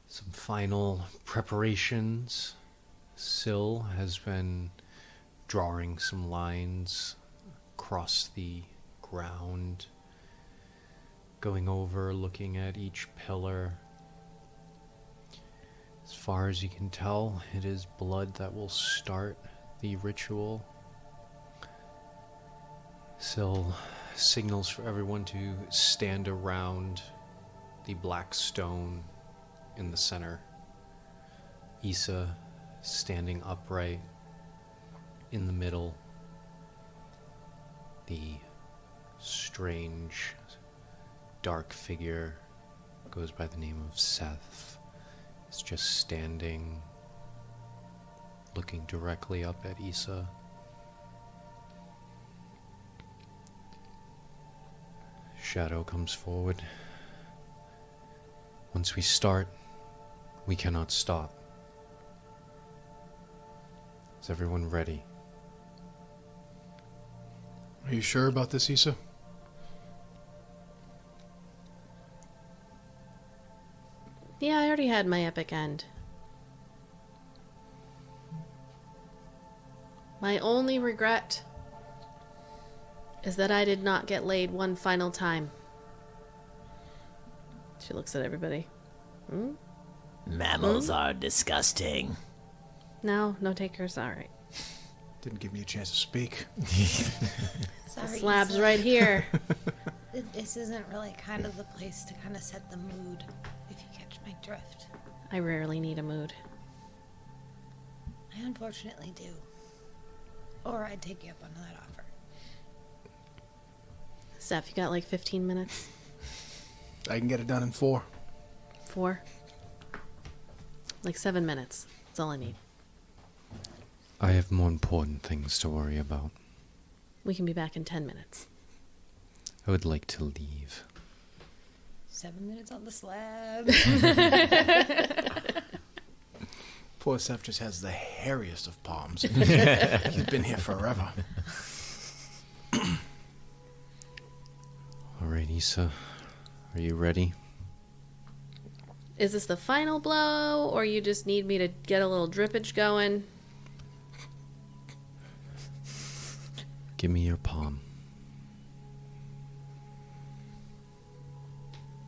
Some final preparations. Syl has been drawing some lines across the ground, going over, looking at each pillar. As far as you can tell, it is blood that will start the ritual. Syl signals for everyone to stand around the black stone in the center. Issa standing upright in the middle. The strange, dark figure goes by the name of Seth. Is just standing, looking directly up at Issa. Shadow comes forward. Once we start, we cannot stop. Is everyone ready? Are you sure about this, Issa? Yeah, I already had my epic end. My only regret is that I did not get laid one final time. She looks at everybody. Hmm? Mammals are disgusting. No takers. All right. Didn't give me a chance to speak. Sorry, Slab's Issa. right here. This isn't really kind of the place to kind of set the mood, if you catch my drift. I rarely need a mood. I unfortunately do. Or I'd take you up on that offer. Seth, you got like 15 minutes? I can get it done in 4. 4? Like 7 minutes. That's all I need. I have more important things to worry about. We can be back in 10 minutes. I would like to leave. 7 minutes on the slab. Poor Seth just has the hairiest of palms. He's been here forever. Alright, Issa. Are you ready? Is this the final blow, or you just need me to get a little drippage going? Give me your palm.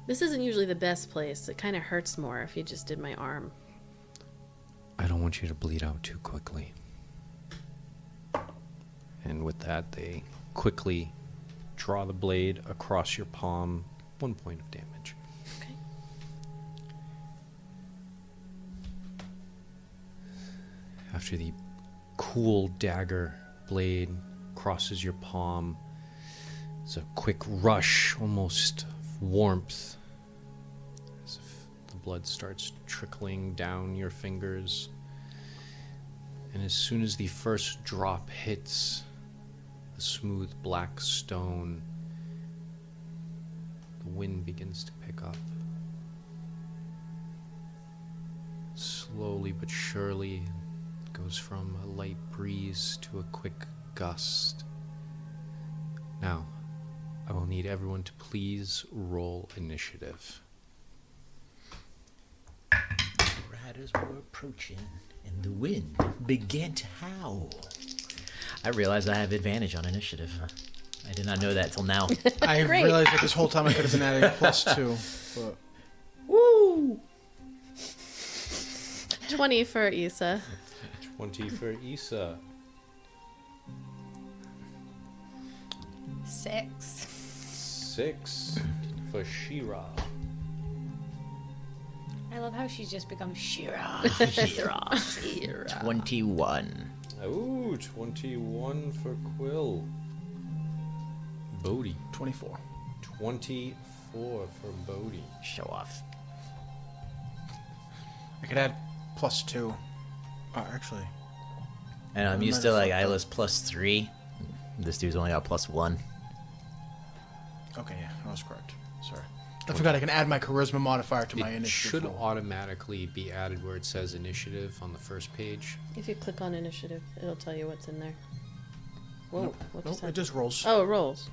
This isn't usually the best place. It kind of hurts more if you just did my arm. I don't want you to bleed out too quickly. And with that, they quickly draw the blade across your palm. 1 point of damage. Okay. After the cool dagger blade crosses your palm, it's a quick rush, almost warmth, as if the blood starts trickling down your fingers. And as soon as the first drop hits the smooth black stone, the wind begins to pick up. Slowly but surely, it goes from a light breeze to a quick gust. Now, I will need everyone to please roll initiative. Riders were approaching, and the wind began to howl. I realized I have advantage on initiative. I did not know that till now. I Great. realized that this whole time I could have been adding a +2. But Woo! 20 for Issa. 20 for Issa. 6. 6 for Shira. I love how she's just become Shira. Shira. 21. Oh, 21 for Quill. Bodhi. 24. 24 for Bodhi. Show off. I could add +2. Actually, And I'm I used might to have like fucked up. Isla's +3. This dude's only got +1. okay, yeah, I was correct. Sorry. I forgot I can add my charisma modifier to my It initiative. should roll. automatically be added where it says initiative on the first page. If you click on initiative, it'll tell you what's in there. Whoa, Nope, what nope, just it happened? just rolls. Oh, it rolls.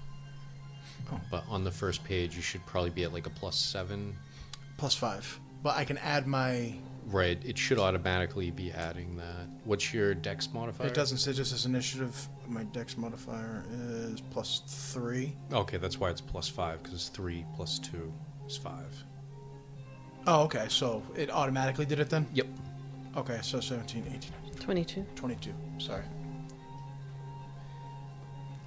But on the first page, you should probably be at like a +7. +5. But I can add my... Right, it should automatically be adding that. What's your dex modifier? It doesn't say, just as initiative. My dex modifier is +3. Okay, that's why it's +5, because 3 + 2 is 5. Oh, okay. So it automatically did it then? Yep. Okay, so 17, 18, 22. 22. Sorry.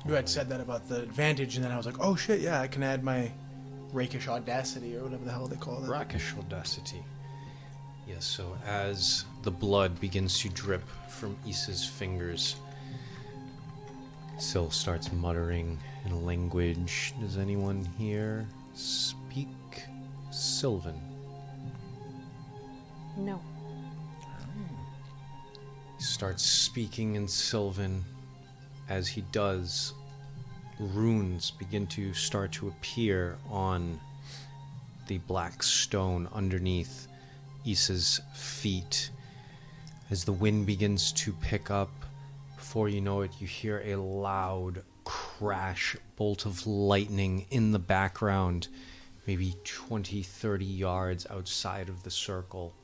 You had said that about the advantage, and then I was like, oh shit, yeah, I can add my rakish audacity or whatever the hell they call it. Rakish audacity. Yes, so as the blood begins to drip from Issa's fingers, Syl starts muttering in a language. Does anyone here speak Sylvan? No. He starts speaking in Sylvan. As he does, runes begin to start to appear on the black stone underneath Issa's feet. As the wind begins to pick up, before you know it, you hear a loud crash bolt of lightning in the background, maybe 20, 30 yards outside of the circle.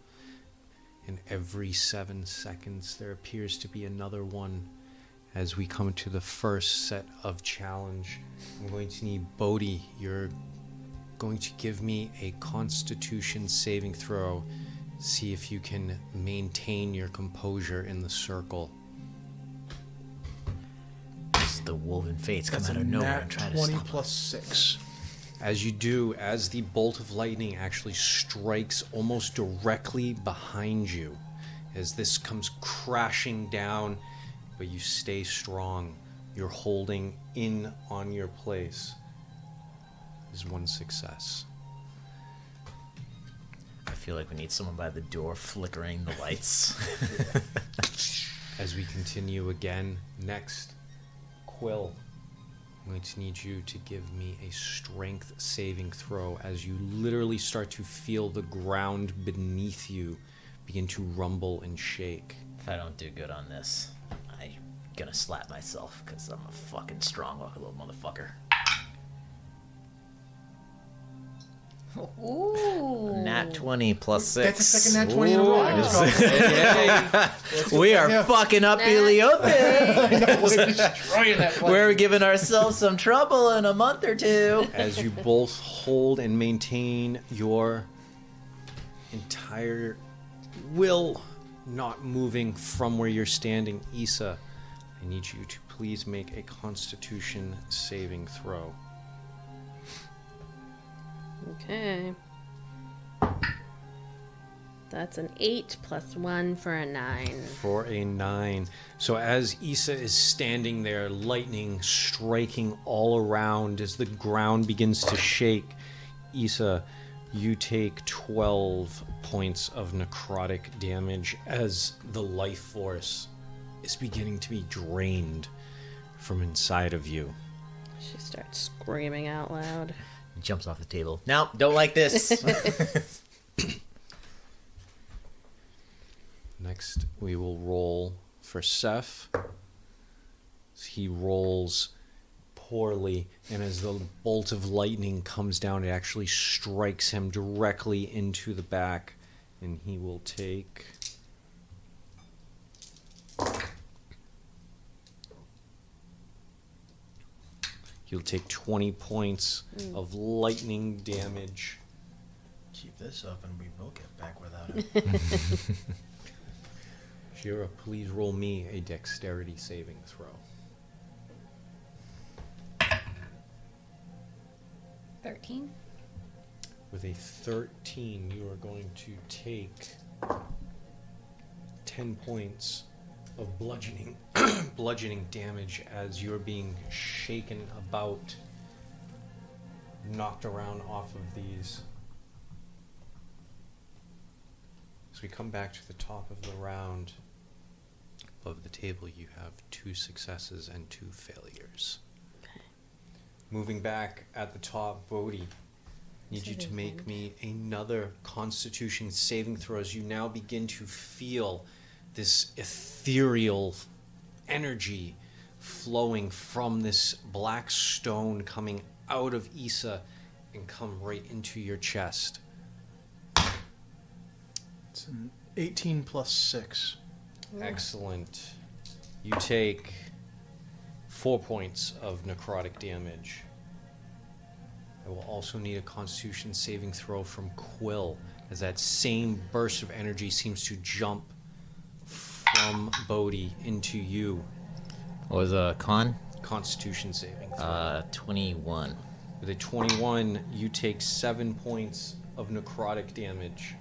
And every 7 seconds, there appears to be another one. As we come to the first set of challenge, I'm going to need Bodhi. You're going to give me a Constitution saving throw. See if you can maintain your composure in the circle. As the woven fates come out of nowhere and try to 20 stop plus 6. As you do, as the bolt of lightning actually strikes almost directly behind you, as this comes crashing down, but you stay strong. You're holding in on your place. Is one success. I feel like we need someone by the door flickering the lights. As we continue again, next, Quill. I'm going to need you to give me a strength saving throw as you literally start to feel the ground beneath you begin to rumble and shake. If I don't do good on this, I'm gonna slap myself because I'm a fucking strong little motherfucker. Ooh. Nat 20 plus 6. That's the second nat 20 in a row. I just We are Yeah. fucking up Eleothis. We're destroying that place. We're giving ourselves some trouble in a month or two. As you both hold and maintain your entire will not moving from where you're standing, Issa, I need you to please make a Constitution saving throw. Okay. That's an 8 plus 1 for a 9. For a 9. So as Issa is standing there, lightning striking all around as the ground begins to shake, Issa, you take 12 points of necrotic damage as the life force is beginning to be drained from inside of you. She starts screaming out loud. Jumps off the table. No, don't like this. Next, we will roll for Seth. He rolls poorly, and as the bolt of lightning comes down, it actually strikes him directly into the back, and he will take... He'll take 20 points of lightning damage. Keep this up and we will get back without it. Shira, please roll me a dexterity saving throw. 13. With a 13, you are going to take 10 points of bludgeoning damage as you're being shaken about, knocked around off of these. As we come back to the top of the round, above the table you have 2 successes and 2 failures. Okay. Moving back at the top, Bodhi, need you to make me another Constitution saving throw as you now begin to feel this ethereal energy flowing from this black stone coming out of Issa and come right into your chest. It's an 18 plus 6. Excellent. You take 4 points of necrotic damage. I will also need a Constitution saving throw from Quill, as that same burst of energy seems to jump from Bodhi into you. What was a con? Constitution saving throw. 21. With a 21, you take 7 points of necrotic damage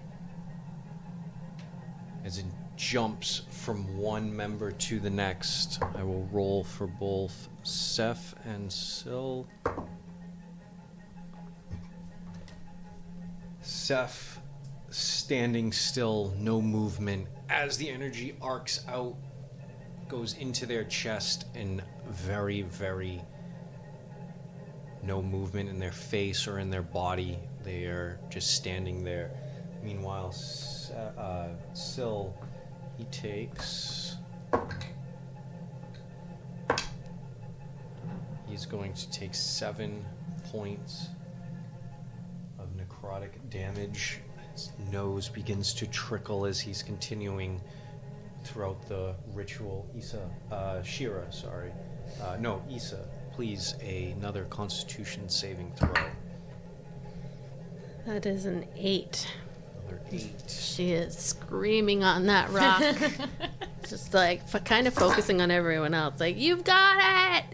as it jumps from one member to the next. I will roll for both Seth and Syl. Seth standing still, no movement, as the energy arcs out, goes into their chest, and very, very no movement in their face or in their body. They are just standing there. Meanwhile, Syl, he takes... He's going to take 7 points of necrotic damage. His nose begins to trickle as he's continuing throughout the ritual. Shira, sorry. No, Issa, please, another Constitution saving throw. That is an 8. Another 8. She is screaming on that rock. Just like kind of focusing on everyone else. Like, you've got it!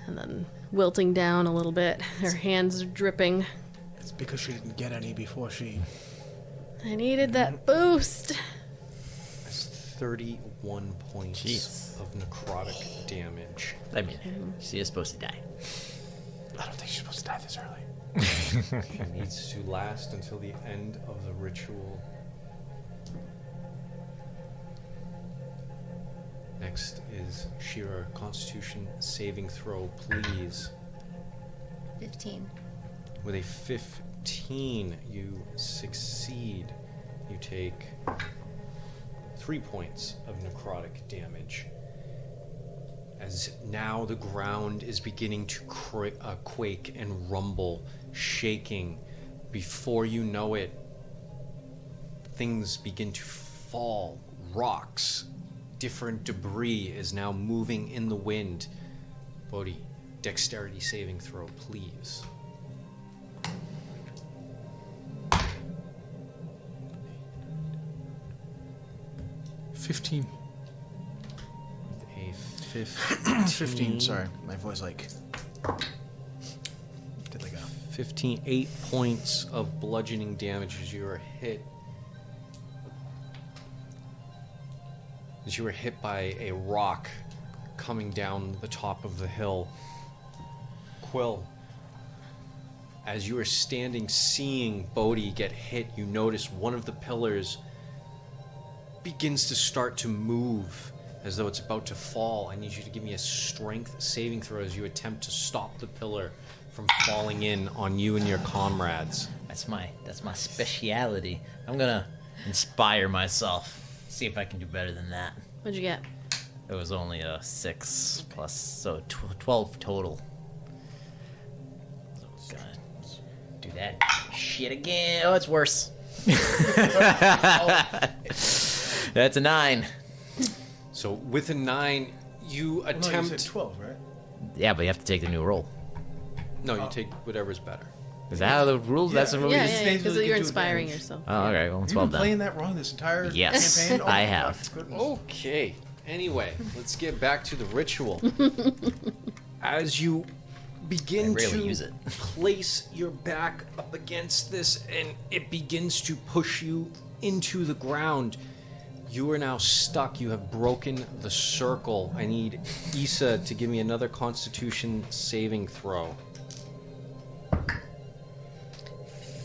And then wilting down a little bit. Her hands are dripping. It's because she didn't get any before she... I needed that boost. That's 31 points Jeez. of necrotic damage. I mean, she is supposed to die. I don't think she's supposed to die this early. She needs to last until the end of the ritual. Next is Shira. Constitution saving throw, please. 15. With a 15, you succeed. You take 3 points of necrotic damage. As now the ground is beginning to quake and rumble, shaking. Before you know it, things begin to fall. Rocks, different debris is now moving in the wind. Bodhi, dexterity saving throw, please. $15. A 15. 15, sorry. My voice did like a... 15, 8 points of bludgeoning damage as you are hit. As you were hit by a rock coming down the top of the hill. Quill, as you are standing seeing Bodhi get hit, you notice one of the pillars begins to start to move as though it's about to fall. I need you to give me a strength saving throw as you attempt to stop the pillar from falling in on you and your comrades. That's my speciality. I'm gonna inspire myself. See if I can do better than that. What'd you get? It was only a 6 plus, so 12 total. So gonna do that shit again. Oh, it's worse. That's a 9. So with a 9, you No, you attempt... said 12, right? Yeah, but you have to take the new roll. No, you take whatever's better. Is that how the rules? That's what Yeah, we yeah, because you're inspiring yourself. Oh, okay. Well, You've 12 been then. playing that wrong this entire Yes, campaign? Oh, I my have. goodness. Okay. Anyway, let's get back to the ritual. As you begin I rarely to use it. place your back up against this and it begins to push you into the ground, you are now stuck. You have broken the circle. I need Issa to give me another Constitution saving throw.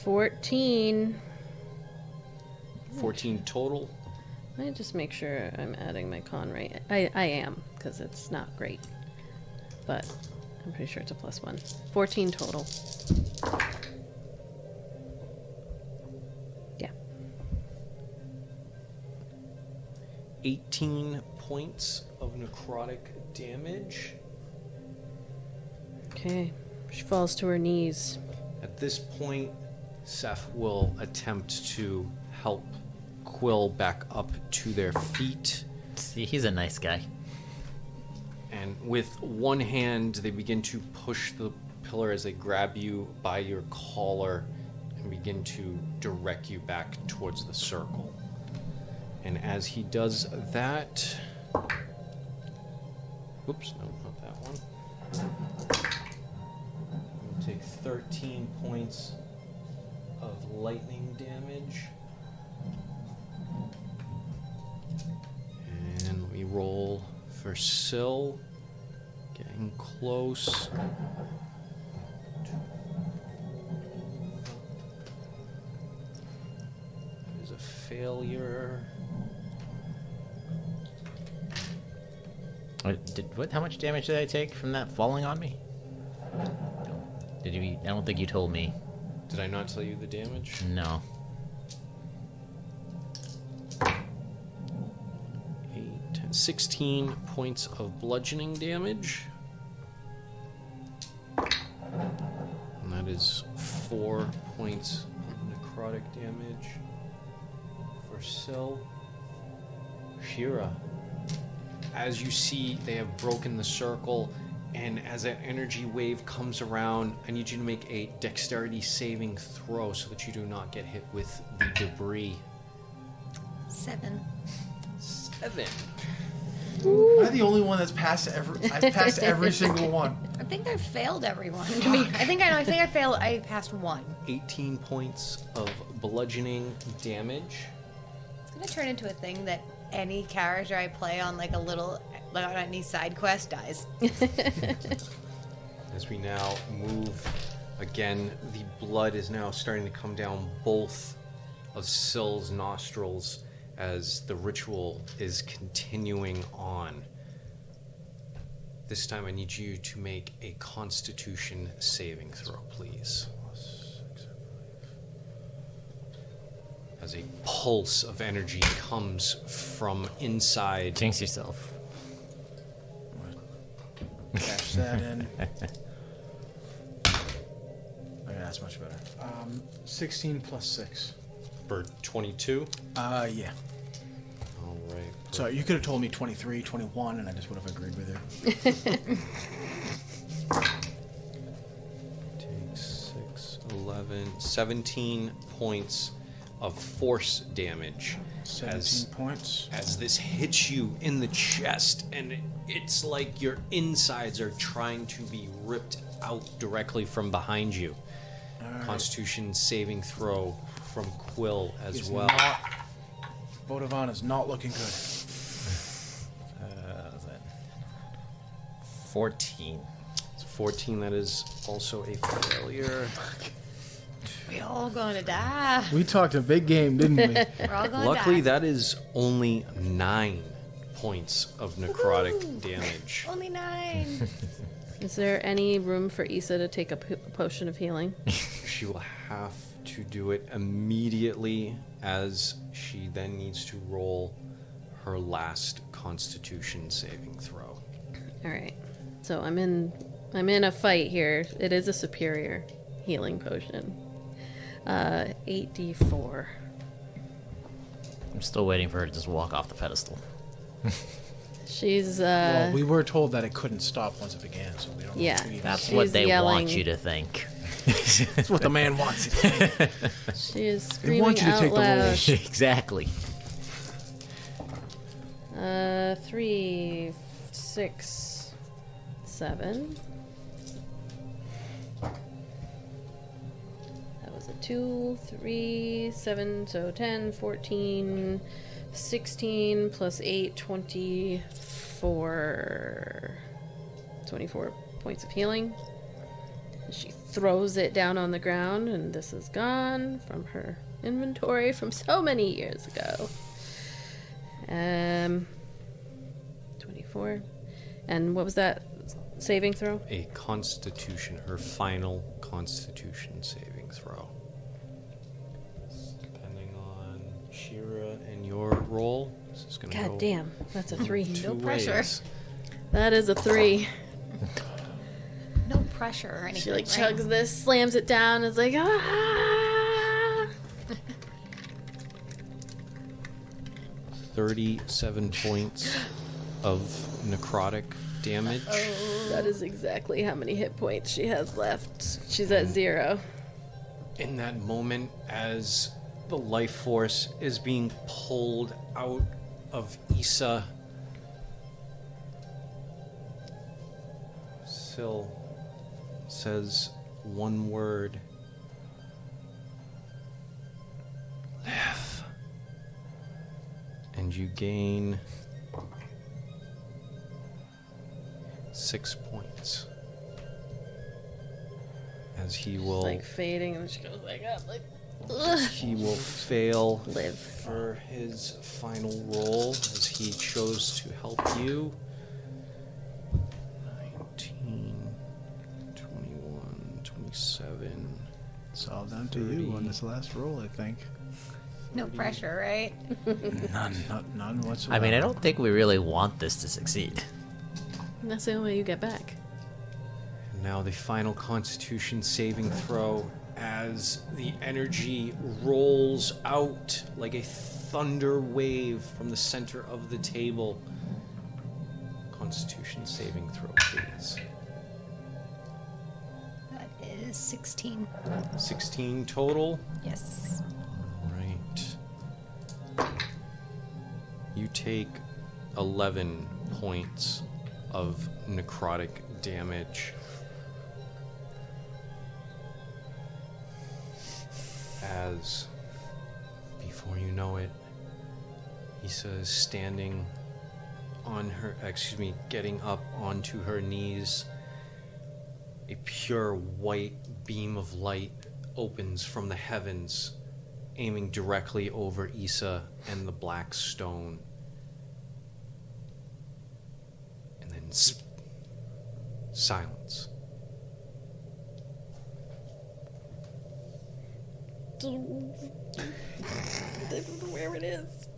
14. 14 total. Let me just make sure I'm adding my con right. I am, because it's not great. But I'm pretty sure it's a +1. 14 total. Yeah. 18 points of necrotic damage. Okay. She falls to her knees. At this point, Seth will attempt to help Quill back up to their feet. See, he's a nice guy. And with one hand, they begin to push the pillar as they grab you by your collar and begin to direct you back towards the circle. And as he does that... Oops, no, not that one. We'll take 13 points of lightning damage. And we roll for Syl. Getting close. There's a failure. How much damage did I take from that falling on me? Did you? I don't think you told me. Did I not tell you the damage? No. 8, 10, 16 points of bludgeoning damage. And that is 4 points of necrotic damage for Syl. Shira. As you see, they have broken the circle, and as that energy wave comes around, I need you to make a dexterity saving throw so that you do not get hit with the debris. 7. 7. Am I the only one that's passed I've passed every single one. I think I failed everyone. I passed one. 18 points of bludgeoning damage. It's gonna turn into a thing that any character I play on like on any side quest dies. As we now move again, the blood is now starting to come down both of Syl's nostrils as the ritual is continuing on. This time I need you to make a Constitution saving throw, please. As a pulse of energy comes from inside. Jinx yourself. Cash that in. Okay, that's much better. 16 plus 6. For 22? Yeah. All right. So you could have told me 23, 21, and I just would have agreed with you. Take 6, 11, 17 points of force damage 17 points. as this hits you in the chest, and it's like your insides are trying to be ripped out directly from behind you. Right. Constitution saving throw from Quill as It's well. not- Vodavan is not looking good. What's that? 14. It's 14. That is also a failure. We all gonna die. We talked a big game, didn't we? We're all gonna Luckily, die. that is only 9 points of necrotic damage. Only 9. Is there any room for Issa to take a potion of healing? She will have to do it immediately, as she then needs to roll her last Constitution saving throw. All right. So I'm in a fight here. It is a superior healing potion. 8d4. I'm still waiting for her to just walk off the pedestal. She's Well, we were told that it couldn't stop once it began, so we don't Yeah. know if we even- That's She's what they yelling. want you to think. That's what the man wants. You to think. she is They screaming want you to out take the loud. rolls. Exactly. 3, 6, 7. That was a 2, 3, 7, so 10, 14, 16 plus 8, 24. 24 points of healing. She throws it down on the ground, and this is gone from her inventory from so many years ago. 24. And what was that saving throw? A Constitution, her final Constitution saving throw. Depending on Shira and your roll, this is going to go God damn, that's a 3. two No pressure. ways. That is a 3. No pressure or anything. She like right? chugs this, slams it down, and is like, ah! 37 points of necrotic damage. That is exactly how many hit points she has left. She's at 0. In that moment, as the life force is being pulled out of Issa, Syl says one word. Live. And you gain 6 points. As he will... Like fading, and she goes back up, like, ugh. He will fail Live. for his final roll as he chose to help you. 19, 21, 27. It's all down to you on this last roll, I think. No pressure, right? None whatsoever. I mean, I don't think we really want this to succeed. And that's the only way you get back. And now the final Constitution saving throw as the energy rolls out like a thunder wave from the center of the table. Constitution saving throw, please. That is 16. 16 total. Yes. Right. You take 11 points of necrotic damage. As, before you know it, Issa is standing on her, getting up onto her knees. A pure white beam of light opens from the heavens, aiming directly over Issa and the black stone. And then silence. Where it is.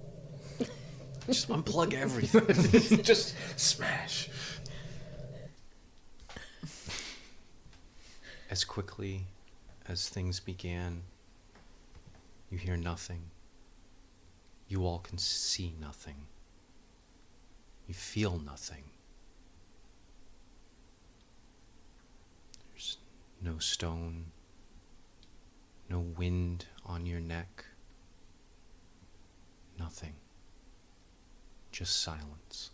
Just unplug everything. Just smash. As quickly as things began, you hear nothing. You all can see nothing. You feel nothing. There's no stone, no wind on your neck. Nothing. Just silence.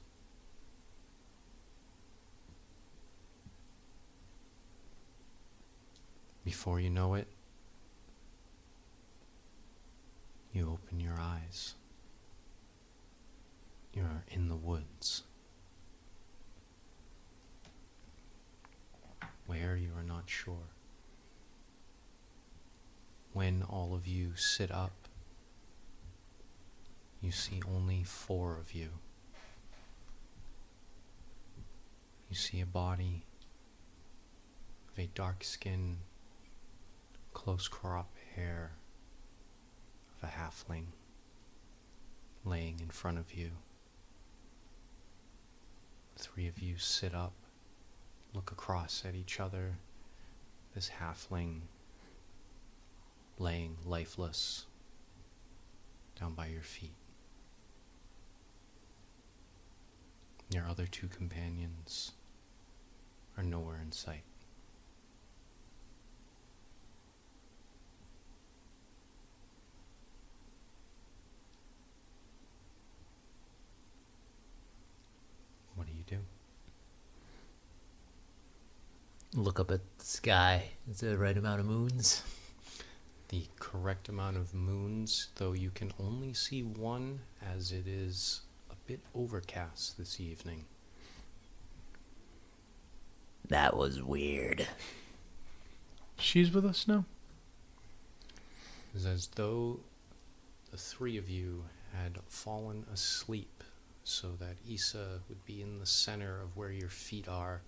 Before you know it, you open your eyes. You're in the woods. Where you are not sure. When all of you sit up, you see only 4 of you. You see a body of a dark skin, close crop hair of a halfling laying in front of you. 3 of you sit up, look across at each other. This halfling laying lifeless down by your feet. Your other 2 companions are nowhere in sight. What do you do? Look up at the sky. Is it the right amount of moons? The correct amount of moons, though you can only see 1 as it is a bit overcast this evening. That was weird. She's with us now? It's as though the 3 of you had fallen asleep so that Issa would be in the center of where your feet are,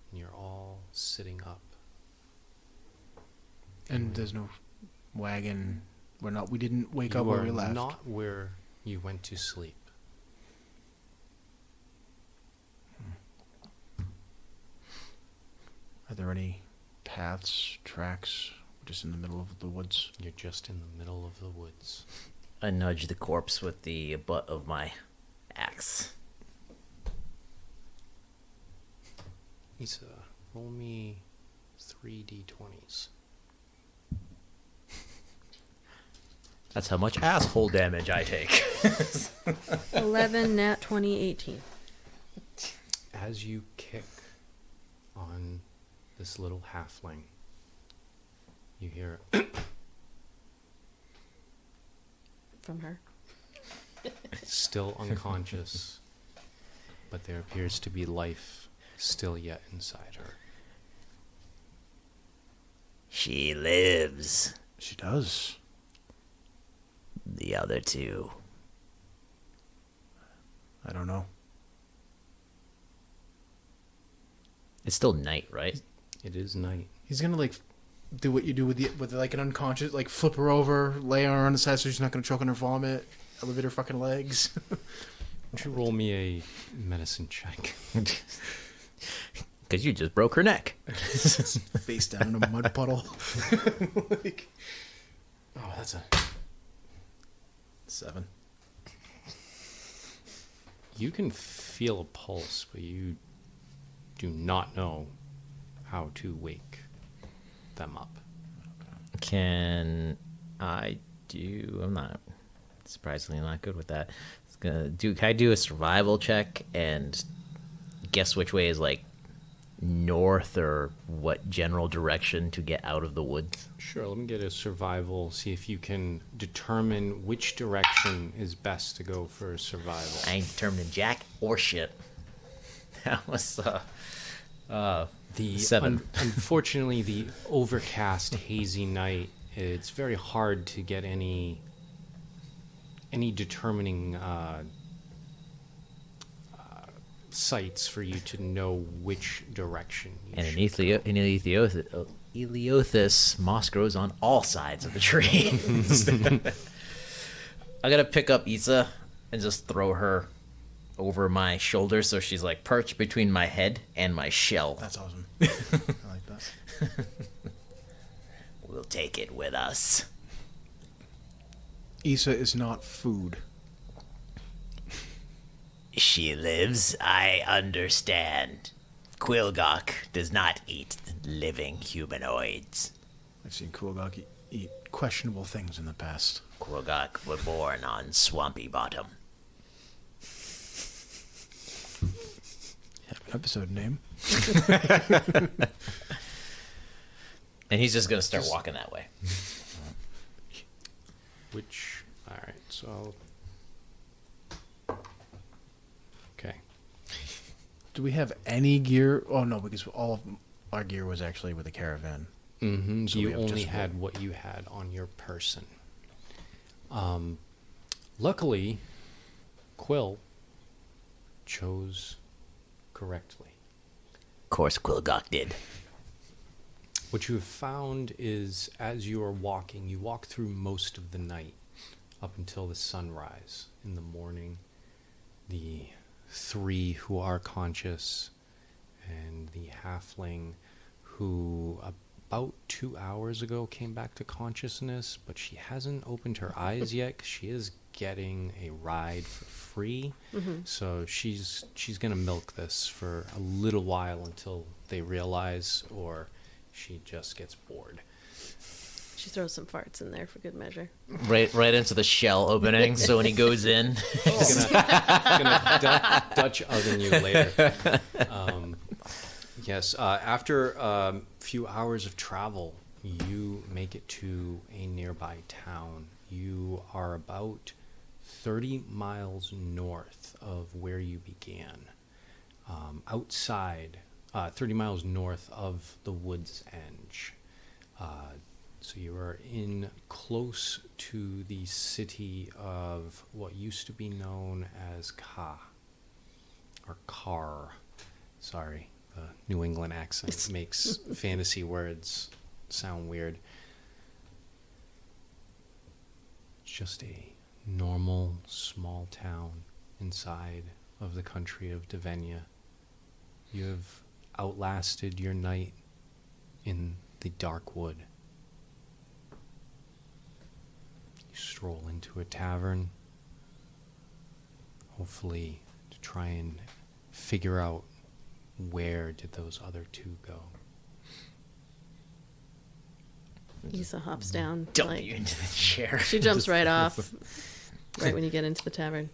and you're all sitting up. And there's no wagon. We didn't wake You up where are we left. not where you went to sleep. Are there any paths, tracks, just in the middle of the woods? You're just in the middle of the woods. I nudge the corpse with the butt of my axe. Isa, roll me 3d20s. That's how much asshole damage I take. 11, nat 20, 18. As you kick on this little halfling, you hear From her. still unconscious, but there appears to be life still yet inside her. She lives. She does. The other two. I don't know. It's still night, right? It is night. He's gonna like do what you do with like an unconscious, like flip her over, lay her on the side so she's not gonna choke on her vomit, elevate her fucking legs. Would you roll me a medicine check? Because you just broke her neck. Face down in a mud puddle. Like, oh, that's a 7. You can feel a pulse, but you do not know how to wake them up. Can I do... I'm not... Surprisingly not good with that. Can I do a survival check and guess which way is like north or what general direction to get out of the woods? Sure, let me get a survival, see if you can determine which direction is best to go for survival. I ain't determining jack or shit. That was The 7. Unfortunately, the overcast, hazy night, it's very hard to get any determining sights for you to know which direction you And should in Eleothis, moss grows on all sides of the tree. I gotta pick up Isa and just throw her over my shoulder so she's like perched between my head and my shell. That's awesome. I like that. We'll take it with us. Issa is not food. She lives, I understand. Quillgok does not eat living humanoids. I've seen Quillgok eat questionable things in the past. Quillgok were born on Swampy Bottom. Have an episode name. And he's just gonna start walking that way. Which, all right, so, okay. Do we have any gear? Oh no, because all of our gear was actually with the caravan. Mm-hmm. So we You have only just had what you had on your person. Luckily, Quill chose correctly. Of course, Quillgok did. What you have found is, as you are walking, you walk through most of the night up until the sunrise. In the morning, the 3 who are conscious and the halfling who about 2 hours ago came back to consciousness, but she hasn't opened her eyes yet 'cause she is getting a ride for free. So she's going to milk this for a little while until they realize, or she just gets bored. She throws some farts in there for good measure. Right into the shell opening, so when he goes in... She's gonna Dutch oven you later. Yes, after a few hours of travel, you make it to a nearby town. You are about 30 miles north of where you began. Outside, 30 miles north of the wood's edge. So you are in close to the city of what used to be known as Car. Sorry, the New England accent makes fantasy words sound weird. It's just a normal small town inside of the country of Devenia. You have outlasted your night in the Darkwood. You stroll into a tavern. Hopefully to try and figure out where did those other two go. Isa hops down. Dump like, you into the chair. she jumps right off. Right when you get into the tavern.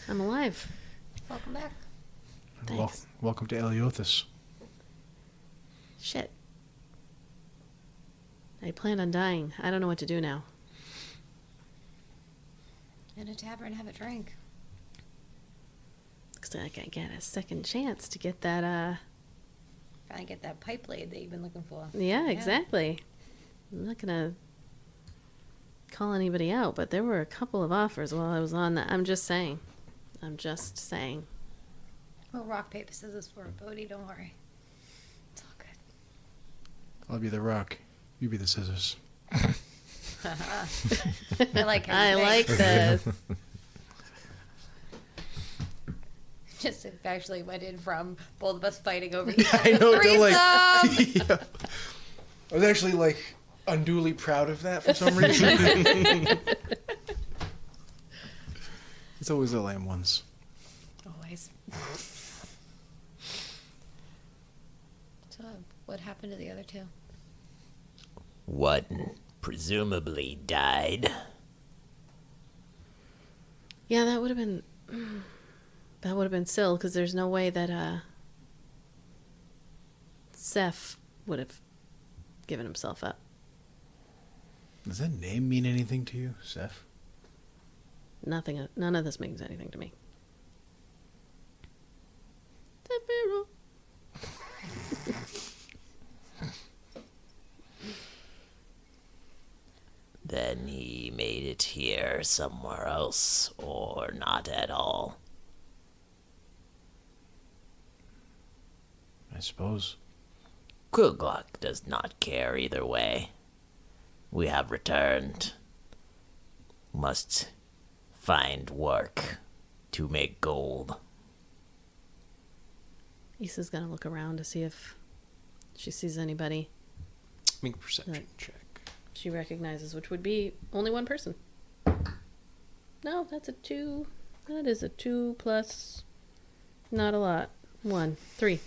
I'm alive. Welcome back. Thanks. Welcome to Eleothis. Shit. I planned on dying. I don't know what to do now. In a tavern, have a drink. Looks like I get a second chance to get that, Finally get that pipe blade that you've been looking for. Yeah, exactly. I'm not gonna call anybody out, but there were a couple of offers while I was on that. I'm just saying. Well, rock, paper, scissors for a Bodhi, don't worry. It's all good. I'll be the rock. You be the scissors. I like how I you like think. this. Just actually went in from both of us fighting over I know, they're like... threesome! Yeah. I was actually, like, unduly proud of that for some reason. It's always the lame ones. Always. So, what happened to the other two? One presumably died. Yeah, that would have been Syl, because there's no way that Seth would have given himself up. Does that name mean anything to you, Seth? Nothing. None of this means anything to me. Then he made it here somewhere else, or not at all. I suppose. Quill does not care either way. We have returned. Must find work to make gold. Issa's gonna look around to see if she sees anybody Make a perception Right. check. she recognizes, which would be only one person. No, that's a 2. That is a 2 plus not a lot. 1. 3.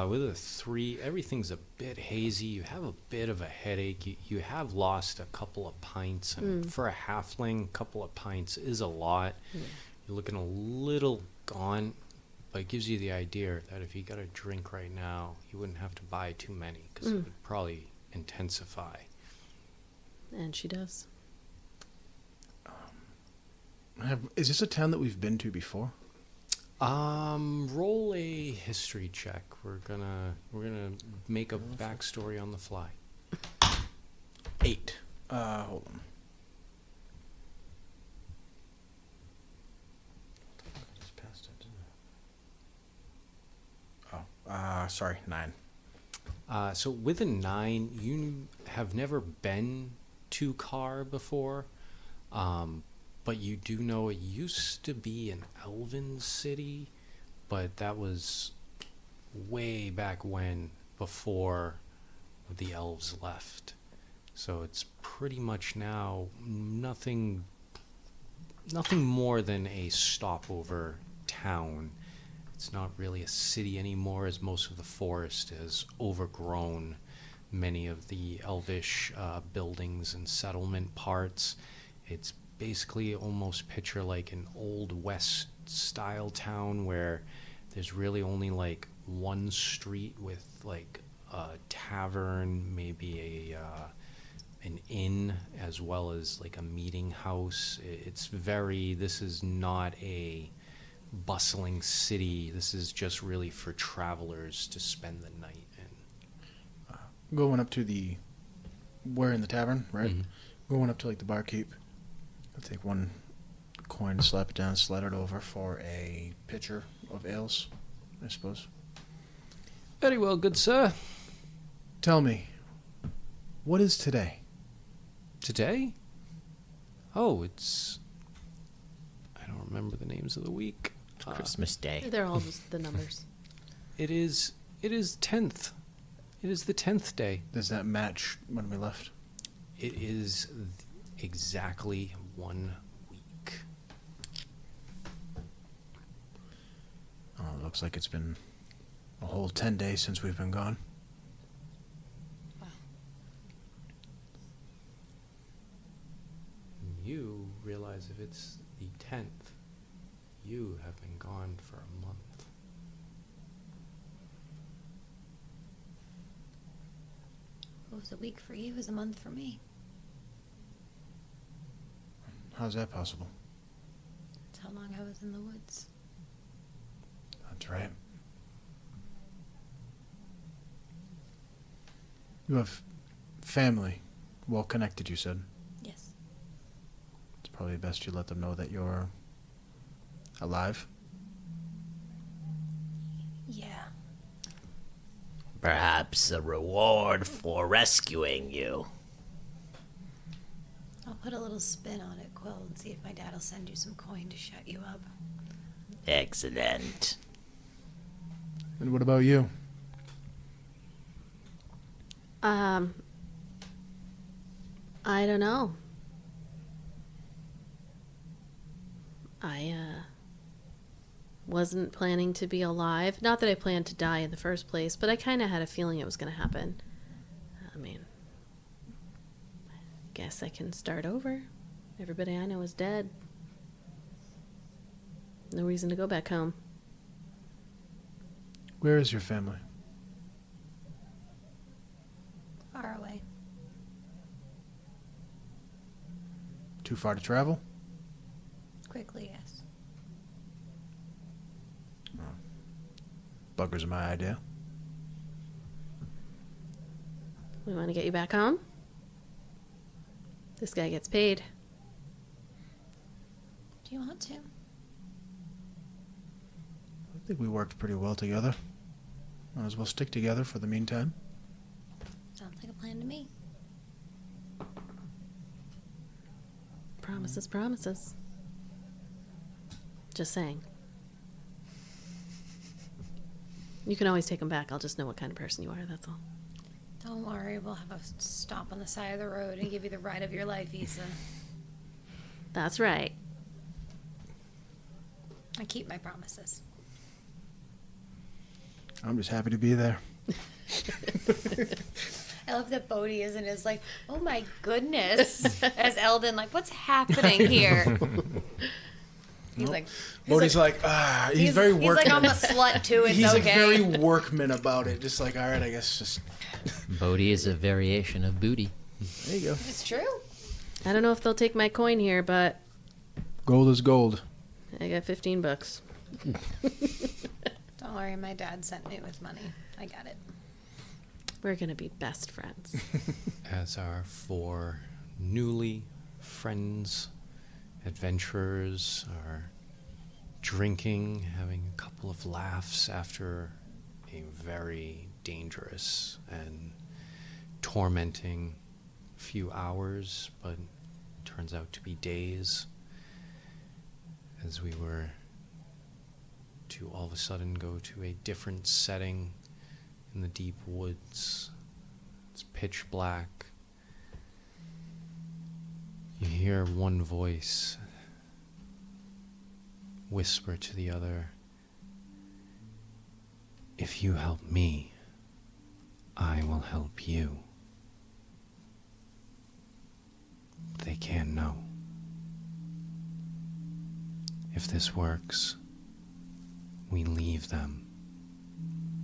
With a 3, everything's a bit hazy. You have a bit of a headache. You have lost a couple of pints. And for a halfling, a couple of pints is a lot. You're looking a little gaunt, but it gives you the idea that if you got a drink right now, you wouldn't have to buy too many because it would probably intensify. And she does. Is this a town that we've been to before? Roll a history check. We're gonna make a backstory on the fly. 8. Hold on. I just passed it, didn't I? Oh, sorry, 9. So with a 9, you have never been to Car before, but you do know it used to be an elven city, but that was way back when, before the elves left. So it's pretty much now nothing more than a stopover town. It's not really a city anymore, as most of the forest has overgrown many of the elvish buildings and settlement parts. It's basically almost picture like an old west style town where there's really only like one street with like a tavern, maybe an inn, as well as like a meeting house. This is not a bustling city. This is just really for travelers to spend the night in. Going up to we're in the tavern, right? Mm-hmm. Going up to like the barkeep. I'll take one coin, slap it down, slide it over for a pitcher of ales, I suppose. Very well, good sir. Tell me, what is today? Today? Oh, I don't remember the names of the week. Christmas Day. They're all just the numbers. It is 10th. It is the 10th day. Does that match when we left? It is exactly 1 week. Oh, it looks like it's been a whole 10 days since we've been gone. You realize if it's the 10th, you have been gone for a month. What was a week for you is a month for me. How's that possible? That's how long I was in the woods. That's right. You have family, well connected, you said. Yes. It's probably best you let them know that you're alive. Yeah. Perhaps a reward for rescuing you. I'll put a little spin on it, Quill, and see if my dad will send you some coin to shut you up. Excellent. And what about you? I don't know. I wasn't planning to be alive. Not that I planned to die in the first place, but I kind of had a feeling it was going to happen. I mean, I guess I can start over. Everybody I know is dead. No reason to go back home. Where is your family? Far away. Too far to travel? Quickly, yes. Buggers are my idea. We want to get you back home? This guy gets paid. Do you want to? I think we worked pretty well together. Might as well stick together for the meantime. Sounds like a plan to me. Promises, promises. Just saying. You can always take him back. I'll just know what kind of person you are, that's all. Don't worry, we'll have a stop on the side of the road and give you the ride of your life, Issa. That's right. I keep my promises. I'm just happy to be there. I love that Bodhi isn't as like, oh my goodness, as Eldon, like, what's happening here? He's like, Bodhi's like, he's very workman. He's like, I'm a slut too, it's he's okay. like very workman about it. Just like, all right, I guess just... Bodhi is a variation of booty. There you go. It's true. I don't know if they'll take my coin here, but Gold is gold. I got $15. Don't worry, my dad sent me with money. I got it. We're gonna be best friends. As our 4 newly friends, adventurers are drinking, having a couple of laughs after a very dangerous and tormenting few hours, but turns out to be days, as we were to all of a sudden go to a different setting in the deep woods. It's pitch black. You hear one voice whisper to the other, "If you help me, I will help you." They can't know. If this works, we leave them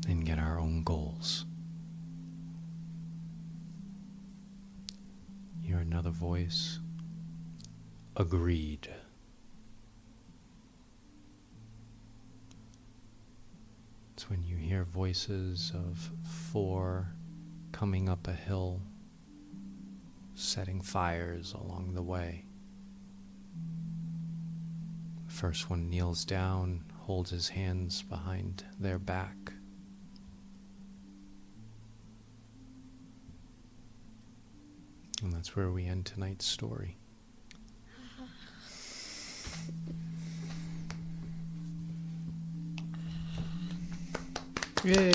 and get our own goals. Hear another voice. Agreed. It's when you hear voices of 4 coming up a hill, setting fires along the way. The first one kneels down, holds his hands behind their back. And that's where we end tonight's story. Yay.